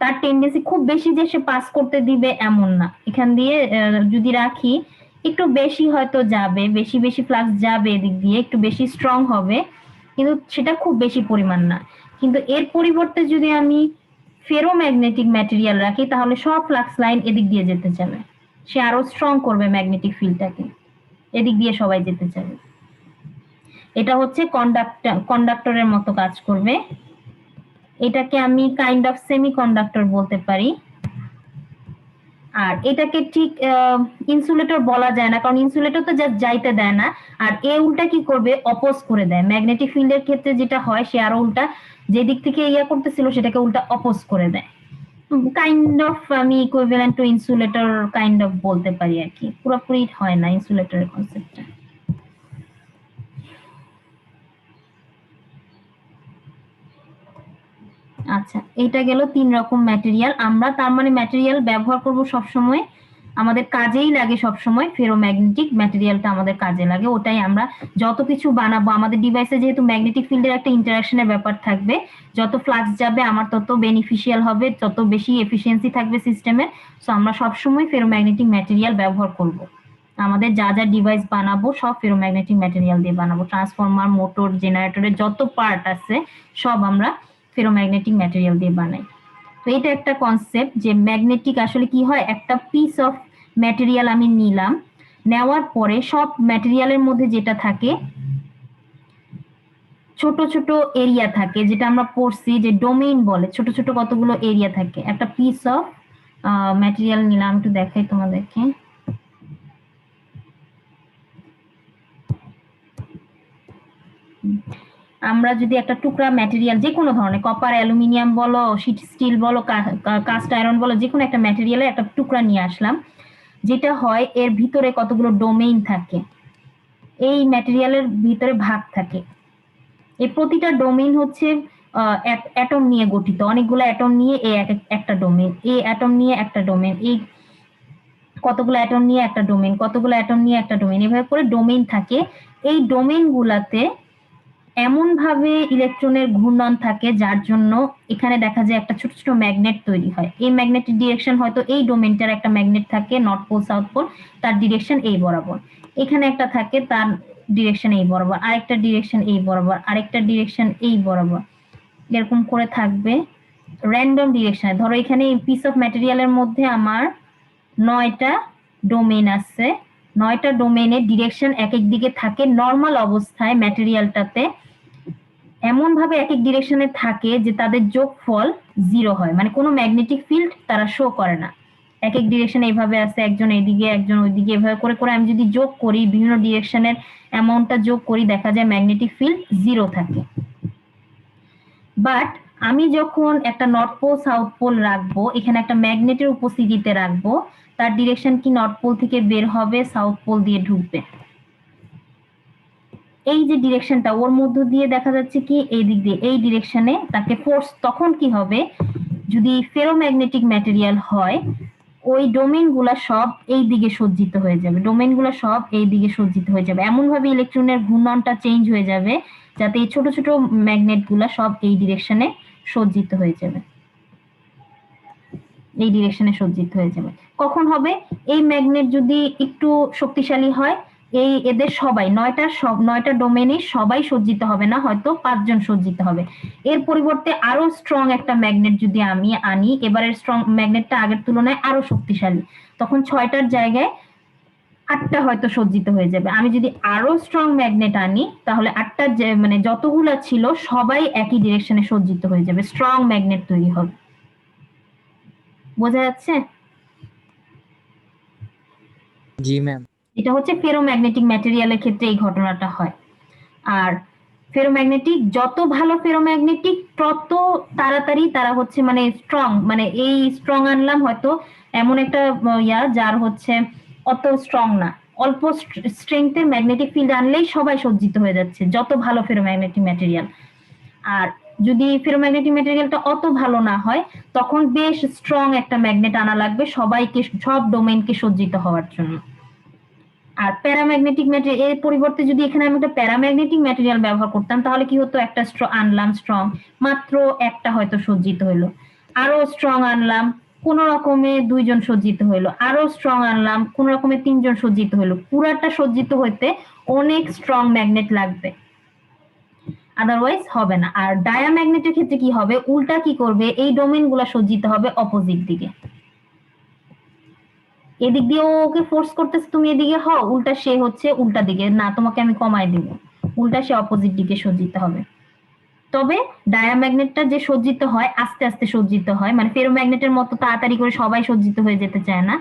S1: তার টেন্ডেন্সি খুব বেশি যে সে পাস করতে দিবে এমন না। এখান দিয়ে যদি রাখি একটু বেশি হয়তো যাবে, বেশি বেশি ফ্লাক্স যাবে এদিক দিয়ে, একটু বেশি স্ট্রং হবে, কিন্তু সেটা খুব বেশি পরিমাণ না। কিন্তু এর পরিবর্তে যদি আমি ফেরোম্যাগনেটিক ম্যাটেরিয়াল রাখি তাহলে সব ফ্লাক্স লাইন এদিক দিয়ে যেতে চাবে, সে আরো স্ট্রং করবে ম্যাগনেটিক ফিল্ডটাকে, এদিক দিয়ে সবাই যেতে চাবে। এটা হচ্ছে কন্ডাক্টরের মতো কাজ করবে। এটাকে আমি কাইন্ড অফ সেমি কন্ডাক্টর বলতে পারি। আর এটাকে ঠিক ইনসুলেটর বলা যায় না, কারণ ইনসুলেটর তো জাস্ট যাইতে দেয় না, আর এ উল্টা কি করবে, অপোজ করে দেয়। ম্যাগনেটিক ফিল্ডের ক্ষেত্রে যেটা হয়, সে আরো উল্টা যে দিক থেকে ইয়া করতেছিল সেটাকে উল্টা অপোজ করে দেয়। কাইন্ড অফ আমি equivalent to insulator kind of বলতে পারি আর কি, পুরোপুরি হয় না ইনসুলেটরের কনসেপ্টটা। আচ্ছা, এটা গেল তিন রকম ম্যাটেরিয়াল। আমরা তার মানে ম্যাটেরিয়াল ব্যবহার করব সবসময়, আমাদের কাজেই লাগে সবসময়, ফেরোম্যাগনেটিক ম্যাটেরিয়ালটা আমাদের কাজে লাগে। ওটাই আমরা যত কিছু বানাবো, আমাদের ডিভাইসে যেহেতু ম্যাগনেটিক ফিল্ডের একটা ইন্টারাকশনের ব্যাপার থাকবে, যত ফ্লাক্স যাবে আমার তত বেনিফিশিয়াল হবে, তত বেশি এফিসিয়েন্সি থাকবে সিস্টেমে। সো আমরা সবসময় ফেরোম্যাগনেটিক ম্যাটেরিয়াল ব্যবহার করব। আমাদের যা যা ডিভাইস বানাবো সব ফেরোম্যাগনেটিক ম্যাটেরিয়াল দিয়ে বানাবো, ট্রান্সফরমার, মোটর, জেনারেটরের যত পার্ট আছে সব আমরা ফেরোম্যাগনেটিক ম্যাটেরিয়াল দিয়ে বানাই। তো এটা একটা কনসেপ্ট যে ম্যাগনেটিক আসলে কি হয়, একটা পিস অফ ম্যাটেরিয়াল আমি নিলাম, নেওয়ার পরে সব ম্যাটেরিয়ালের মধ্যে যেটা থাকে ছোট ছোট এরিয়া থাকে, যেটা আমরা পড়ছি যে ডোমেইন বলে, ছোট ছোট কতগুলো এরিয়া থাকে। একটা পিস অফ ম্যাটেরিয়াল নিলাম, একটু দেখাই তোমাদেরকে। আমরা যদি একটা টুকরা ম্যাটেরিয়াল যে কোনো ধরনের, কপার, অ্যালুমিনিয়াম বলো, স্টিল বলো, কাস্ট আয়রন বলো, যে কোনো একটা ম্যাটেরিয়ালের একটা টুকরা নিয়ে আসলাম, যেটা হয় এর ভিতরে কতগুলো ডোমেইন থাকে, এই ম্যাটেরিয়ালের ভিতরে ভাগ থাকে। এই প্রতিটা ডোমেইন হচ্ছে অ্যাটম নিয়ে গঠিত, অনেকগুলো অ্যাটম নিয়ে এই একটা ডোমেইন, এই অ্যাটম নিয়ে একটা ডোমেইন, এই কতগুলো অ্যাটম নিয়ে একটা ডোমেইন, কতগুলো অ্যাটম নিয়ে একটা ডোমেইন, এভাবে করে ডোমেইন থাকে। এই ডোমেইন গুলাতে এমন ভাবে ইলেকট্রনের ঘূর্ণন থাকে যার জন্য এখানে দেখা যায় একটা ছোট ছোট ম্যাগনেট তৈরি হয়। এই ম্যাগনেটের ডিরেকশন হয়তো এই ডোমেইনটার একটা ম্যাগনেট থাকে নর্থ পোল সাউথ পোল, তার ডিরেকশন এই বরাবর, এখানে একটা থাকে তার ডিরেকশন এই বরাবর, আরেকটা ডিরেকশন এই বরাবর, আরেকটা ডিরেকশন এই বরাবর, এরকম করে থাকবে র্যান্ডম ডিরেকশনে। ধরো এখানে এই পিস অফ ম্যাটেরিয়ালের মধ্যে আমার 9টা ডোমেইন আছে, 9টা ডোমেইনের ডিরেকশন এক এক দিকে থাকে। নর্মাল অবস্থায় ম্যাটেরিয়ালটাতে এমন ভাবে এক এক ডিরেকশনে থাকে যে তাদের যোগফল 0 হয়, মানে কোনো ম্যাগনেটিক ফিল্ড তারা শো করে না। এক এক ডিরেকশন এইভাবে আছে, একজন এইদিকে একজন ওইদিকে, এভাবে করে করে আমি যদি যোগ করি, বিভিন্ন ডিরেকশনের অ্যামাউন্টটা যোগ করি, দেখা যায় ম্যাগনেটিক ফিল্ড 0 থাকে। বাট আমি যখন একটা নর্থ পোল সাউথ পোল রাখবো, এখানে একটা ম্যাগনেটের উপস্থিতিতে রাখবো, তার ডিরেকশন কি নর্থ পোল থেকে বের হবে, সাউথ পোল দিয়ে ঢুকবে। এই যে ডিরেকশনটা ওর মধ্য দিয়ে দেখা যাচ্ছে কি এই দিক দিয়ে, এই ডিরেকশনে তাকে ফোর্স, তখন কি হবে, যদি ফেরোম্যাগনেটিক ম্যাটেরিয়াল হয় ওই ডোমেইন গুলা সব এই দিকে সজ্জিত হয়ে যাবে, ডোমেইন গুলা সব এই দিকে সজ্জিত হয়ে যাবে, এমন ভাবে ইলেকট্রনের ঘূর্ণনটা চেঞ্জ হয়ে যাবে যাতে এই ছোট ছোট ম্যাগনেট গুলা সব এই ডিরেকশনে সজ্জিত হয়ে যাবে, এই ডিরেকশনে সজ্জিত হয়ে যাবে। কখন হবে, এই ম্যাগনেট যদি একটু শক্তিশালী হয়, এই এদের সবাই 9টা ডোমেইনে সবাই সজ্জিত হবে না, হয়তো 5 জন সজ্জিত হবে। এর পরিবর্তে আরো স্ট্রং একটা ম্যাগনেট যদি আমি আনি, এবারের স্ট্রং ম্যাগনেটটা আগের তুলনায় আরো শক্তিশালী, তখন 6টার জায়গায় 8টা হয়তো সজ্জিত হয়ে যাবে। আমি যদি আরো স্ট্রং ম্যাগনেট আনি তাহলে 8টা মানে যতগুলা ছিল সবাই একই ডিরেকশনে সজ্জিত হয়ে যাবে, স্ট্রং ম্যাগনেট তৈরি হবে। বোঝা যাচ্ছে?
S2: জি ম্যাম।
S1: এটা হচ্ছে ফেরোম্যাগনেটিক ম্যাটেরিয়ালের ক্ষেত্রে এই ঘটনাটা হয়। আর ফেরোম্যাগনেটিক, যত ভালো ফেরোম্যাগনেটিক তত তাড়াতাড়ি তারা হচ্ছে মানে স্ট্রং, মানে এই স্ট্রং আনলাম হয়তো এমন একটা যার হচ্ছে অত স্ট্রং না, অল্প স্ট্রেংথের ম্যাগনেটিক ফিল্ড আনলেই সবাই সজ্জিত হয়ে যাচ্ছে, যত ভালো ফেরোম্যাগনেটিক ম্যাটেরিয়াল। আর যদি ফেরোম্যাগনেটিক ম্যাটেরিয়ালটা অত ভালো না হয়, তখন বেশ স্ট্রং একটা ম্যাগনেট আনা লাগবে সবাইকে, সব ডোমেইনকে সজ্জিত হওয়ার জন্য। আর প্যারাম্যাগনেটিক ম্যাটেরিয়াল এর পরিবর্তে যদি এখানে আমি একটা প্যারাম্যাগনেটিক ম্যাটেরিয়াল ব্যবহার করতাম, তাহলে কি হতো, একটা আনলাম স্ট্রং, মাত্র একটা হয়তো সজ্জিত হইলো, আরো স্ট্রং আনলাম কোন রকমে 2 জন সজ্জিত হইলো, আরো স্ট্রং আনলাম কোন রকমে 3 জন সজ্জিত হইলো। পুরাটা সজ্জিত হইতে অনেক স্ট্রং ম্যাগনেট লাগবে, আদারওয়াইজ হবে না। আর ডায়াম্যাগনেটের ক্ষেত্রে কি হবে, উল্টা কি করবে, এই ডোমেইন গুলা সজ্জিত হবে অপোজিট দিকে, এদিক দিয়ে ওকে ফোর্স করতেছে তুমি এদিকে হও, উল্টা সে হচ্ছে উল্টা দিকে, না তোমাকে আমি কমাই দিব, উল্টা সে অপোজিট দিকে সজ্জিত হবে। তবে ডায়াম্যাগনেটটা যে সজ্জিত হয় আস্তে আস্তে সজ্জিত হয়, মানে ফেরোম্যাগনেটের মতো তাড়াতাড়ি করে সবাই সজ্জিত হয়ে যেতে চায় না,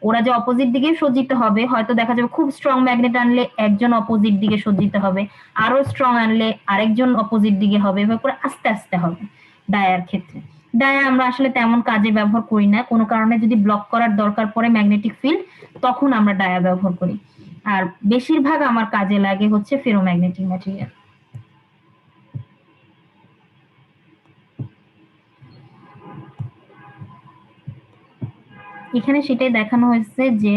S1: ওরা যে অপোজিট দিকে সজ্জিত হবে, হয়তো দেখা যাবে খুব স্ট্রং ম্যাগনেট আনলে একজন অপোজিট দিকে সজ্জিত হবে, আরো স্ট্রং আনলে আরেকজন অপোজিট দিকে হবে, এভাবে করে আস্তে আস্তে হবে ডায়ার ক্ষেত্রে। ডায়া আমরা আসলে তেমন কাজে ব্যবহার করি না, কোনো কারণে যদি ব্লক করার দরকার পড়ে ম্যাগনেটিক ফিল্ড, তখন আমরা ডায়া ব্যবহার করি। আর বেশিরভাগ আমার কাজে লাগে হচ্ছে ফেরোম্যাগনেটিক ম্যাটেরিয়াল। এখানে সেটাই দেখানো হয়েছে যে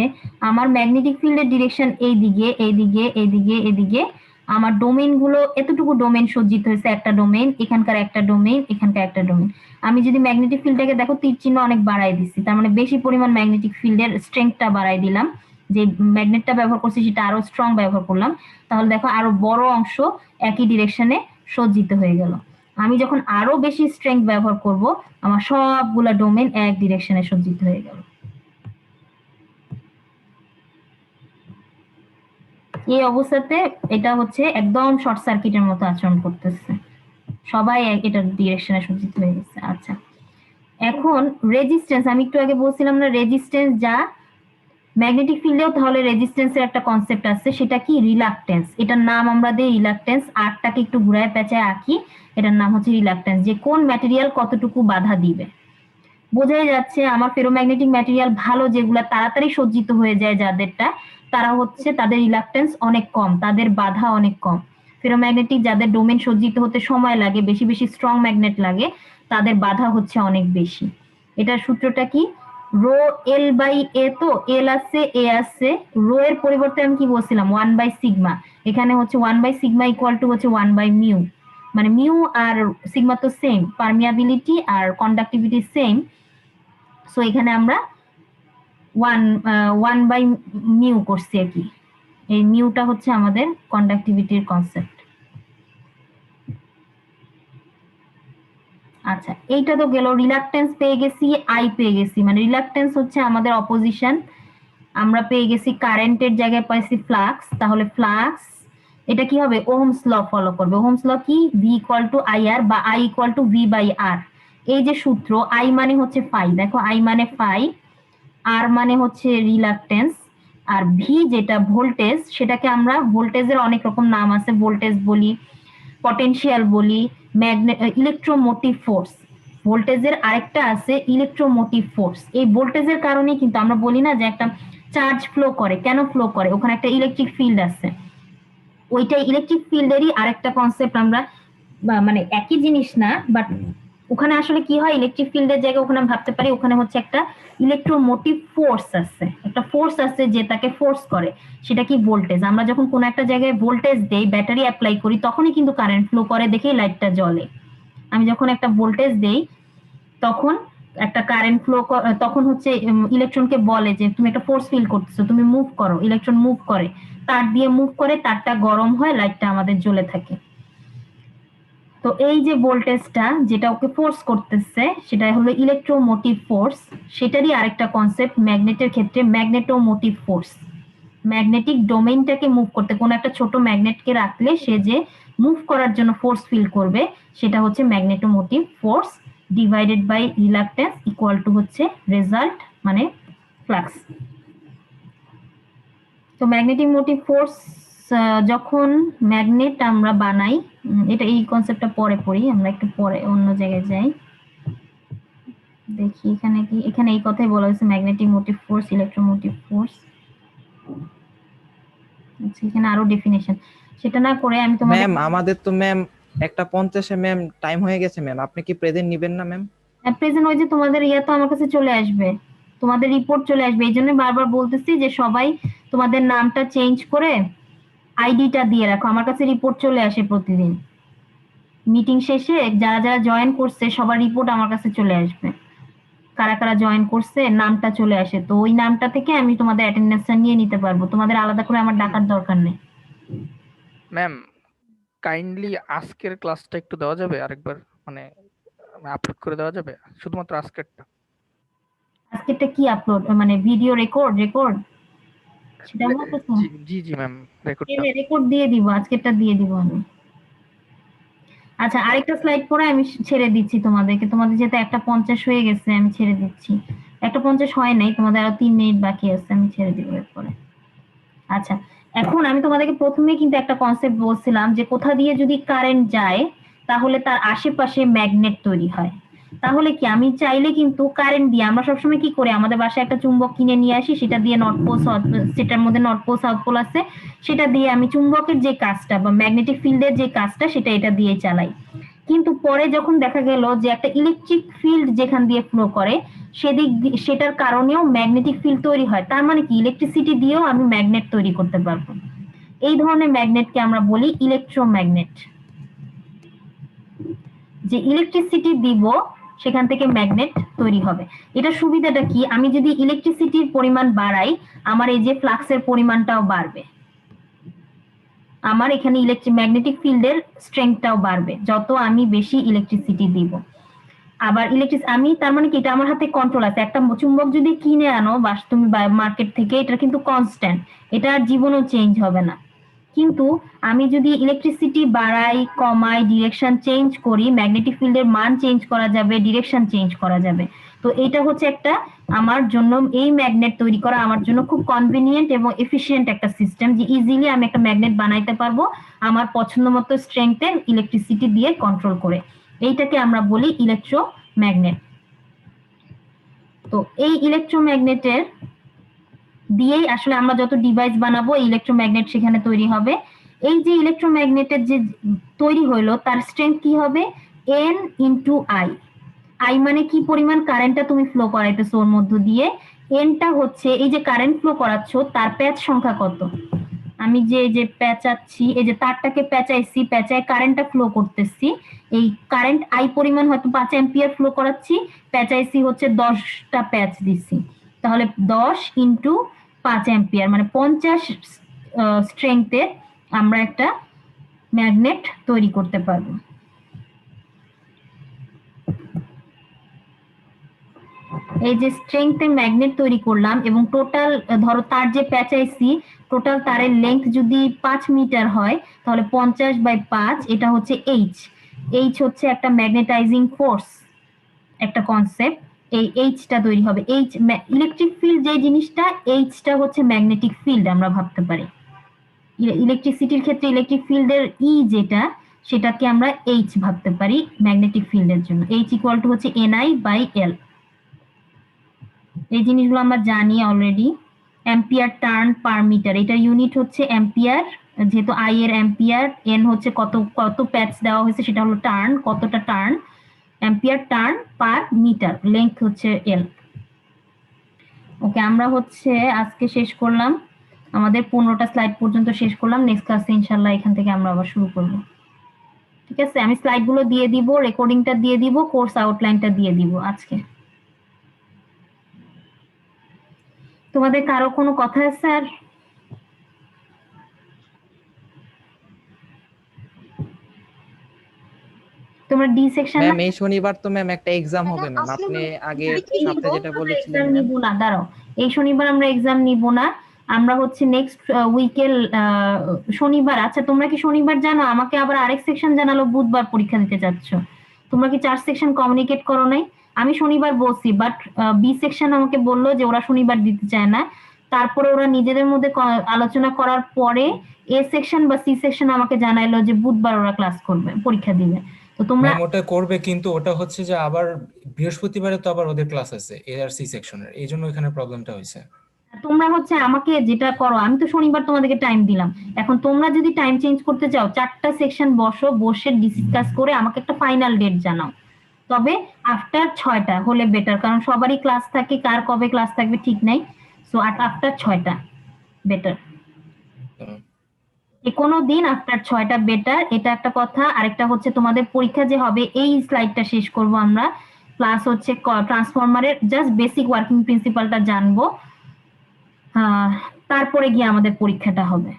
S1: আমার ম্যাগনেটিক ফিল্ডের ডিরেকশন এইদিকে এইদিকে এইদিকে এদিকে, আমার ডোমেইন গুলো এতটুকু ডোমেইন সজ্জিত হয়েছে, একটা ডোমেইন, এখানকার একটা ডোমেইন, এখানকার একটা ডোমেইন। আমি যদি ম্যাগনেটিক ফিল্ডটাকে দেখো তীর চিহ্ন অনেক বাড়াই দিচ্ছি, তার মানে বেশি পরিমাণ ম্যাগনেটিক ফিল্ডের স্ট্রেংথটা বাড়াই দিলাম, যে ম্যাগনেটটা ব্যবহার করছি সেটা আরো স্ট্রং ব্যবহার করলাম, তাহলে দেখো আরো বড় অংশ একই ডিরেকশনে সজ্জিত হয়ে গেল। আমি যখন আরো বেশি স্ট্রেংথ ব্যবহার করব, আমার সবগুলা ডোমেন এক ডিরেকশনে সজ্জিত হয়ে গেল। এই অবস্থাতে এটা হচ্ছে একদম শর্ট সার্কিটের মতো আচরণ করতেছে, সবাই এটার ডিরেকশনে সজ্জিত হয়ে গেছে। আচ্ছা, এখন রেজিস্ট্যান্স, আমি একটু আগে বলছিলাম না রেজিস্ট্যান্স যা ম্যাগনেটিক ফিল্ডেও, তাহলে রেজিস্ট্যান্সের একটা কনসেপ্ট আছে, সেটা কি রিলাক্টেন্স। এটার নাম আমরা দেই রিলাক্টেন্স, আরটাকে একটু ঘুরায় পেঁচায় আঁকি, এটার নাম হচ্ছে রিলাক্টেন্স, যে কোন ম্যাটেরিয়াল কতটুকু বাধা দিবে। বোঝাই যাচ্ছে আমার ফেরোম্যাগনেটিক ম্যাটেরিয়াল ভালো, যেগুলা তাড়াতাড়ি সজ্জিত হয়ে যায় যাদেরটা, তারা হচ্ছে তাদের রিলাক্টেন্স অনেক কম, তাদের বাধা অনেক কম। ফেরোম্যাগনেটিক যাদের ডোমেন সজ্জিত হতে সময় লাগে, বেশি বেশি স্ট্রং ম্যাগনেট লাগে, তাদের বাধা হচ্ছে অনেক বেশি। এটার সূত্রটা কি? রো এল বাই এ, তো এল আছে এ আছে, রো এর পরিবর্তে আমি কি বলছিলাম 1/σ, এখানে হচ্ছে 1/σ ইকুয়াল টু হচ্ছে 1/μ, মানে মিউ আর সিগমা তো সেম, পারমিয়াবিলিটি আর কন্ডাক্টিভিটি সেম, সো এখানে আমরা 1/μ করছি আর কি। এই মিউটা হচ্ছে আমাদের কন্ডাক্টিভিটির কনসেপ্ট। আচ্ছা, এইটা তো গেল, রিলাক্টেন্স পেয়ে গেছি, আই পেয়ে গেছি, মানে রিলাক্টেন্স হচ্ছে আমাদের অপোজিশন, আমরা পেয়ে গেছি কারেন্টের জায়গায় পাইছি ফ্লাক্স, তাহলে ফ্লাক্স এটা কি হবে? ওহমস ল ফলো করবে। ওহমস ল কি? V equal to I R, বা I equal to V by R. এই যে সূত্র, আই মানে হচ্ছে ফাই, দেখো আই মানে ফাই, আর মানে হচ্ছে রিলাক্টেন্স, আর ভি যেটা ভোল্টেজ, সেটাকে আমরা ভোল্টেজের অনেক রকম নাম আছে, ভোল্টেজ বলি, পটেনশিয়াল বলি, ইলেকট্রোমোটিভ ফোর্স। ভোল্টেজের আরেকটা আছে ইলেকট্রোমোটিভ ফোর্স। এই ভোল্টেজের কারণে কিন্তু আমরা বলি না যে একটা চার্জ ফ্লো করে, কেন ফ্লো করে? ওখানে একটা ইলেকট্রিক ফিল্ড আছে, ওইটা ইলেকট্রিক ফিল্ডেরই আরেকটা কনসেপ্ট আমরা, মানে একই জিনিস না, বাট ওখানে আসলে কি হয়, ইলেকট্রিক ফিল্ডের জায়গায় ওখানে ভাবতে পারি ওখানে হচ্ছে একটা ইলেকট্রোমোটিভ ফোর্স আছে, একটা ফোর্স আছে যে তাকে ফোর্স করে, সেটা কি? ভোল্টেজ। আমরা যখন কোনো একটা জায়গায় ভোল্টেজ দেই, ব্যাটারি অ্যাপ্লাই করি, তখনই কিন্তু কারেন্ট ফ্লো করে, দেখেই লাইটটা জ্বলে। আমি যখন একটা ভোল্টেজ দেই তখন একটা কারেন্ট ফ্লো, তখন হচ্ছে ইলেকট্রনকে বলে যে তুমি একটা ফোর্স ফিল করতেছো, তুমি মুভ করো, ইলেকট্রন মুভ করে, তার দিয়ে মুভ করে, তারটা গরম হয়, লাইটটা আমাদের জ্বলে থাকে। তো এই যে ভোল্টেজটা যেটা ওকে ফোর্স করতেছে, সেটা হলো ইলেকট্রোমোটিভ ফোর্স। সেটারই আরেকটা কনসেপ্ট ম্যাগনেটের ক্ষেত্রে, ম্যাগনেটোমোটিভ ফোর্স। ম্যাগনেটিক ডোমেইনটাকে মুভ করতে, কোনো একটা ছোট ম্যাগনেটকে রাখলে সে যে মুভ করার জন্য ফোর্স ফিল করবে, সেটা হচ্ছে magnetomotive force divided by reluctance equal to হচ্ছে রেজাল্ট, মানে ফ্লাক্স। তো ম্যাগনেটিক মোটিভ ফোর্স যখন ম্যাগনেট আমরা বানাই, এটা এই কনসেপ্টটা পরে পড়ি, আমরা একটু পরে অন্য জায়গায় যাই, দেখি এখানে কি, এখানে এই কথাই বলা হয়েছে magnetic motive force, electromotive force. আচ্ছা, এখানে আরো ডেফিনেশন, সেটা না করে আমি তোমাদের
S7: ম্যাম আমাদের তো ম্যাম 1:50 ম্যাম টাইম হয়ে গেছে ম্যাম, আপনি কি প্রেজেন্ট নেবেন না ম্যাম?
S1: প্রেজেন্ট ওই যে তোমাদের ইয়া তো আমার কাছে চলে আসবে, তোমাদের রিপোর্ট চলে আসবে, এই জন্য বারবার বলতেছি যে সবাই তোমাদের নামটা চেঞ্জ করে আইডিটা দিয়ে রাখো, আমার কাছে রিপোর্ট চলে আসে প্রতিদিন। মিটিং শেষে যারা যারা জয়েন করছে সবার রিপোর্ট আমার কাছে চলে আসবে, কারা কারা জয়েন করছে নামটা চলে আসে, তো ওই নামটা থেকে আমি তোমাদের অ্যাটেন্ডেন্সটা নিয়ে নিতে পারবো, তোমাদের আলাদা করে আমার ডাকার দরকার নেই।
S2: ম্যাম কাইন্ডলি আজকের ক্লাসটা একটু দেওয়া যাবে আরেকবার, মানে আপলোড করে দেওয়া যাবে শুধুমাত্র আজকেরটা?
S1: আজকেরটা কি আপলোড, মানে ভিডিও রেকর্ড সেটা বলতেছো?
S2: জি জি জি ম্যাম, রেকর্ডটা।
S1: রেকর্ড দিয়ে দিব, আজকেরটা দিয়ে দিব আমি। আচ্ছা, আরেকটা স্লাইড পরে আমি ছেড়ে দিচ্ছি তোমাদেরকে, তোমাদের যেহেতু 1:50 হয়ে গেছে আমি ছেড়ে দিচ্ছি। 1:50 হয় নাই, তোমাদের আরো 3 মিনিট বাকি আছে, আমি ছেড়ে দিব এরপরে। আচ্ছা, এখন আমি তোমাদেরকে প্রথমে কিন্তু একটা কনসেপ্ট বলছিলাম যে কোথা দিয়ে যদি কারেন্ট যায় তাহলে তার আশেপাশে ম্যাগনেট তৈরি হয়। তাহলে কি আমি চাইলে কিন্তু কারেন্ট দিয়ে, আমরা সবসময় কি করি, আমাদের বাসায় একটা চুম্বক কিনে নিয়ে আসি, সেটা দিয়ে নর্থ পোল সাউথ, সেটার মধ্যে নর্থ পোল সাউথ পোল আছে, সেটা দিয়ে আমি চুম্বকের যে কাজটা বা ম্যাগনেটিক ফিল্ডের যে কাজটা সেটা এটা দিয়ে চালাই। কিন্তু পরে যখন দেখা গেল যে একটা ইলেকট্রিক ফিল্ড যেখান দিয়ে ফ্লো করে সেটার কারণেও ম্যাগনেটিক ফিল্ড তৈরি হয়, তার মানে কি ইলেকট্রিসিটি দিয়েও আমি ম্যাগনেট তৈরি করতে পারবো। এই ধরনের ম্যাগনেটকে আমরা বলি ইলেকট্রোম্যাগনেট। যে ইলেকট্রিসিটি দিব সেখান থেকে ম্যাগনেট তৈরি হবে। এটা সুবিধাটা কি, আমি যদি ইলেকট্রিসিটির পরিমাণ বাড়াই আমার এই যে ফ্লাক্সের পরিমাণটাও বাড়বে, আমার এখানে ম্যাগনেটিক ফিল্ডের স্ট্রেংথটাও বাড়বে যত আমি বেশি ইলেকট্রিসিটি দিব। আবার আমি তার মানে কি, এটা আমার হাতে কন্ট্রোল আছে। একটা চুম্বক যদি কিনে আনো বা তুমি মার্কেট থেকে, এটা কিন্তু কনস্ট্যান্ট, এটা আর জীবনও চেঞ্জ হবে না। কিন্তু আমি যদি ইলেকট্রিসিটি বাড়াই কমাই ডিরেকশন চেঞ্জ করি, ম্যাগনেটিক ফিল্ডের মান চেঞ্জ করা যাবে, ডিরেকশন চেঞ্জ করা যাবে। তো এটা হচ্ছে একটা আমার জন্য, এই ম্যাগনেট তৈরি করা আমার জন্য খুব কনভিনিয়েন্ট এবং এফিশিয়েন্ট একটা সিস্টেম, যে ইজিলি আমি একটা ম্যাগনেট বানাইতে পারবো আমার পছন্দ মতো স্ট্রেংথে ইলেকট্রিসিটি দিয়ে কন্ট্রোল করে। এইটাকে আমরা বলি ইলেকট্রোম্যাগনেট। তো এই ইলেকট্রোম্যাগনেটের দিয়েই আসলে আমরা যত ডিভাইস বানাবো ইলেকট্রোম্যাগনেট সেখানে তৈরি হবে। এই যে ইলেকট্রোম্যাগনেটের যে তৈরি হইলো তার স্ট্রেংথ কি হবে, N ইন্টু আই। আই মানে কি পরিমাণ কারেন্টটা তুমি ফ্লো করাইতেছো ওর মধ্য দিয়ে, এনটা হচ্ছে এই যে কারেন্ট ফ্লো করাচ্ছ তার প্যাচ সংখ্যা কত। আমি যে প্যাচাচ্ছি, এই যে তারটাকে প্যাচাইছি, প্যাচায় কারেন্টটা ফ্লো করতেছি, এই কারেন্ট আই পরিমাণ হয়তো 5 অ্যাম্পিয়ার ফ্লো করাচ্ছি, প্যাচাইছি হচ্ছে 10টা প্যাচ দিছি, তাহলে 10 ইন্টু 5 অ্যাম্পিয়ার মানে 50 স্ট্রেংথের আমরা একটা ম্যাগনেট তৈরি করতে পারবো। এই যে স্ট্রেংথে ম্যাগনেট তৈরি করলাম এবং টোটাল ধরো তার যে প্যাচাইছি, টোটাল তারের লেন্থ যদি 5 মিটার হয় তাহলে 50/5, এটা হচ্ছে এইচ হচ্ছে একটা ম্যাগনেটাইজিং ফোর্স, একটা কনসেপ্ট। এই এইচটা তৈরি হবে, এইচ ইলেকট্রিক ফিল্ড যে জিনিসটা, এইচটা হচ্ছে ম্যাগনেটিক ফিল্ড আমরা ভাবতে পারি। ইলেকট্রিসিটির ক্ষেত্রে ইলেকট্রিক ফিল্ডের ই যেটা, সেটাকে আমরা এইচ ভাবতে পারি ম্যাগনেটিক ফিল্ডের জন্য। এইচ ইকুয়াল টু হচ্ছে NI/L। এই জিনিসগুলো আমরা জানি already. Ampere turn per meter, এটা ইউনিট হচ্ছে অ্যাম্পিয়ার, যেহেতু আই এর অ্যাম্পিয়ার, এন হচ্ছে কত প্যাচ দেওয়া হয়েছে সেটা হলো টার্ন, কতটা turn, ampere turn per meter, length হচ্ছে এল। ওকে, আমরা হচ্ছে আজকে শেষ করলাম, আমাদের 15টা স্লাইড পর্যন্ত শেষ করলাম। নেক্সট ক্লাসে ইনশাল্লাহ এখান থেকে আমরা আবার শুরু করব। ঠিক আছে, আমি স্লাইডগুলো দিয়ে দিব, রেকর্ডিংটা দিয়ে দিব, কোর্স আউটলাইনটা দিয়ে দিব আজকে। তোমাদের কারো কোনো কথা আছে আর? তোমরা ডি সেকশন
S7: ম্যাম এই শনিবার তো ম্যাম একটা এক্সাম হবে ম্যাম, আপনি আগে সপ্তাহে যেটা বলেছিলেন ম্যাম।
S1: নিব না, দাঁড়াও, এই শনিবার আমরা এক্সাম নিব না, আমরা হচ্ছে নেক্সট উইকের শনিবার। আচ্ছা তোমরা কি শনিবার জানো, আমাকে আবার আরেক সেকশন জানালো বুধবার পরীক্ষা দিতে যাচ্ছ। তোমরা কি 4 সেকশন কমিউনিকেট করো নাই? আমি শনিবার বলছি, বাট বি সেকশন আমাকে বললো যে ওরা শনিবার দিতে চায় না। তারপরে ওরা নিজেদের মধ্যে আলোচনা করার পরে এ সেকশন বা সি সেকশন আমাকে জানাইলো যে বুধবার ওরা ক্লাস করবে, পরীক্ষা দিবে। তো তোমরা
S8: ওটা করবে, কিন্তু ওটা হচ্ছে যে আবার বৃহস্পতিবারে তো আবার ওদের ক্লাস আছে এ আর সি সেকশনের, এই জন্য এখানে প্রবলেমটা হয়েছে।
S1: তোমরা হচ্ছে আমাকে যেটা করো, আমি তো শনিবার তোমাদেরকে টাইম দিলাম, এখন তোমরা যদি টাইম চেঞ্জ করতে চাও 4টা সেকশন বসে ডিসকাস করে আমাকে একটা ফাইনাল ডেট জানাও, তবে আফটার 6টা হলে বেটার, কারণ সবারই ক্লাস থাকে, কার কবে ক্লাস থাকবে ঠিক নাই। সো আফটার 6টা বেটার, যে কোনো দিন আফটার 6টা বেটার, এটা একটা কথা। আরেকটা হচ্ছে তোমাদের পরীক্ষা যে হবে, এই স্লাইডটা শেষ করব আমরা, প্লাস হচ্ছে ট্রান্সফরমারের জাস্ট বেসিক ওয়ার্কিং প্রিন্সিপালটা জানবো, তারপরে গিয়ে আমাদের পরীক্ষাটা হবে।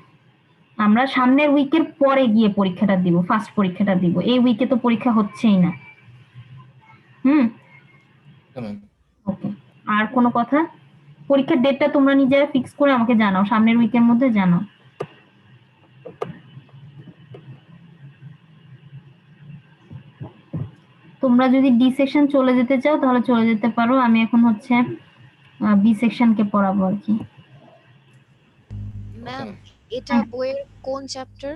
S1: আমরা সামনের উইকের পরে গিয়ে পরীক্ষাটা দিব, ফার্স্ট পরীক্ষাটা দিব, এই উইকে তো পরীক্ষা হচ্ছেই না। ওকে, আর কোনো কথা? পরীক্ষার ডেটটা তোমরা নিজেরা ফিক্স করে আমাকে জানাও, সামনের উইকের মধ্যে জানাও। তোমরা যদি ডি সেকশন চলে যেতে চাও তাহলে চলে যেতে পারো, আমি এখন হচ্ছে বি সেকশনকে পড়াবো আর কি।
S4: ম্যাম এটা বইয়ের কোন চ্যাপ্টার?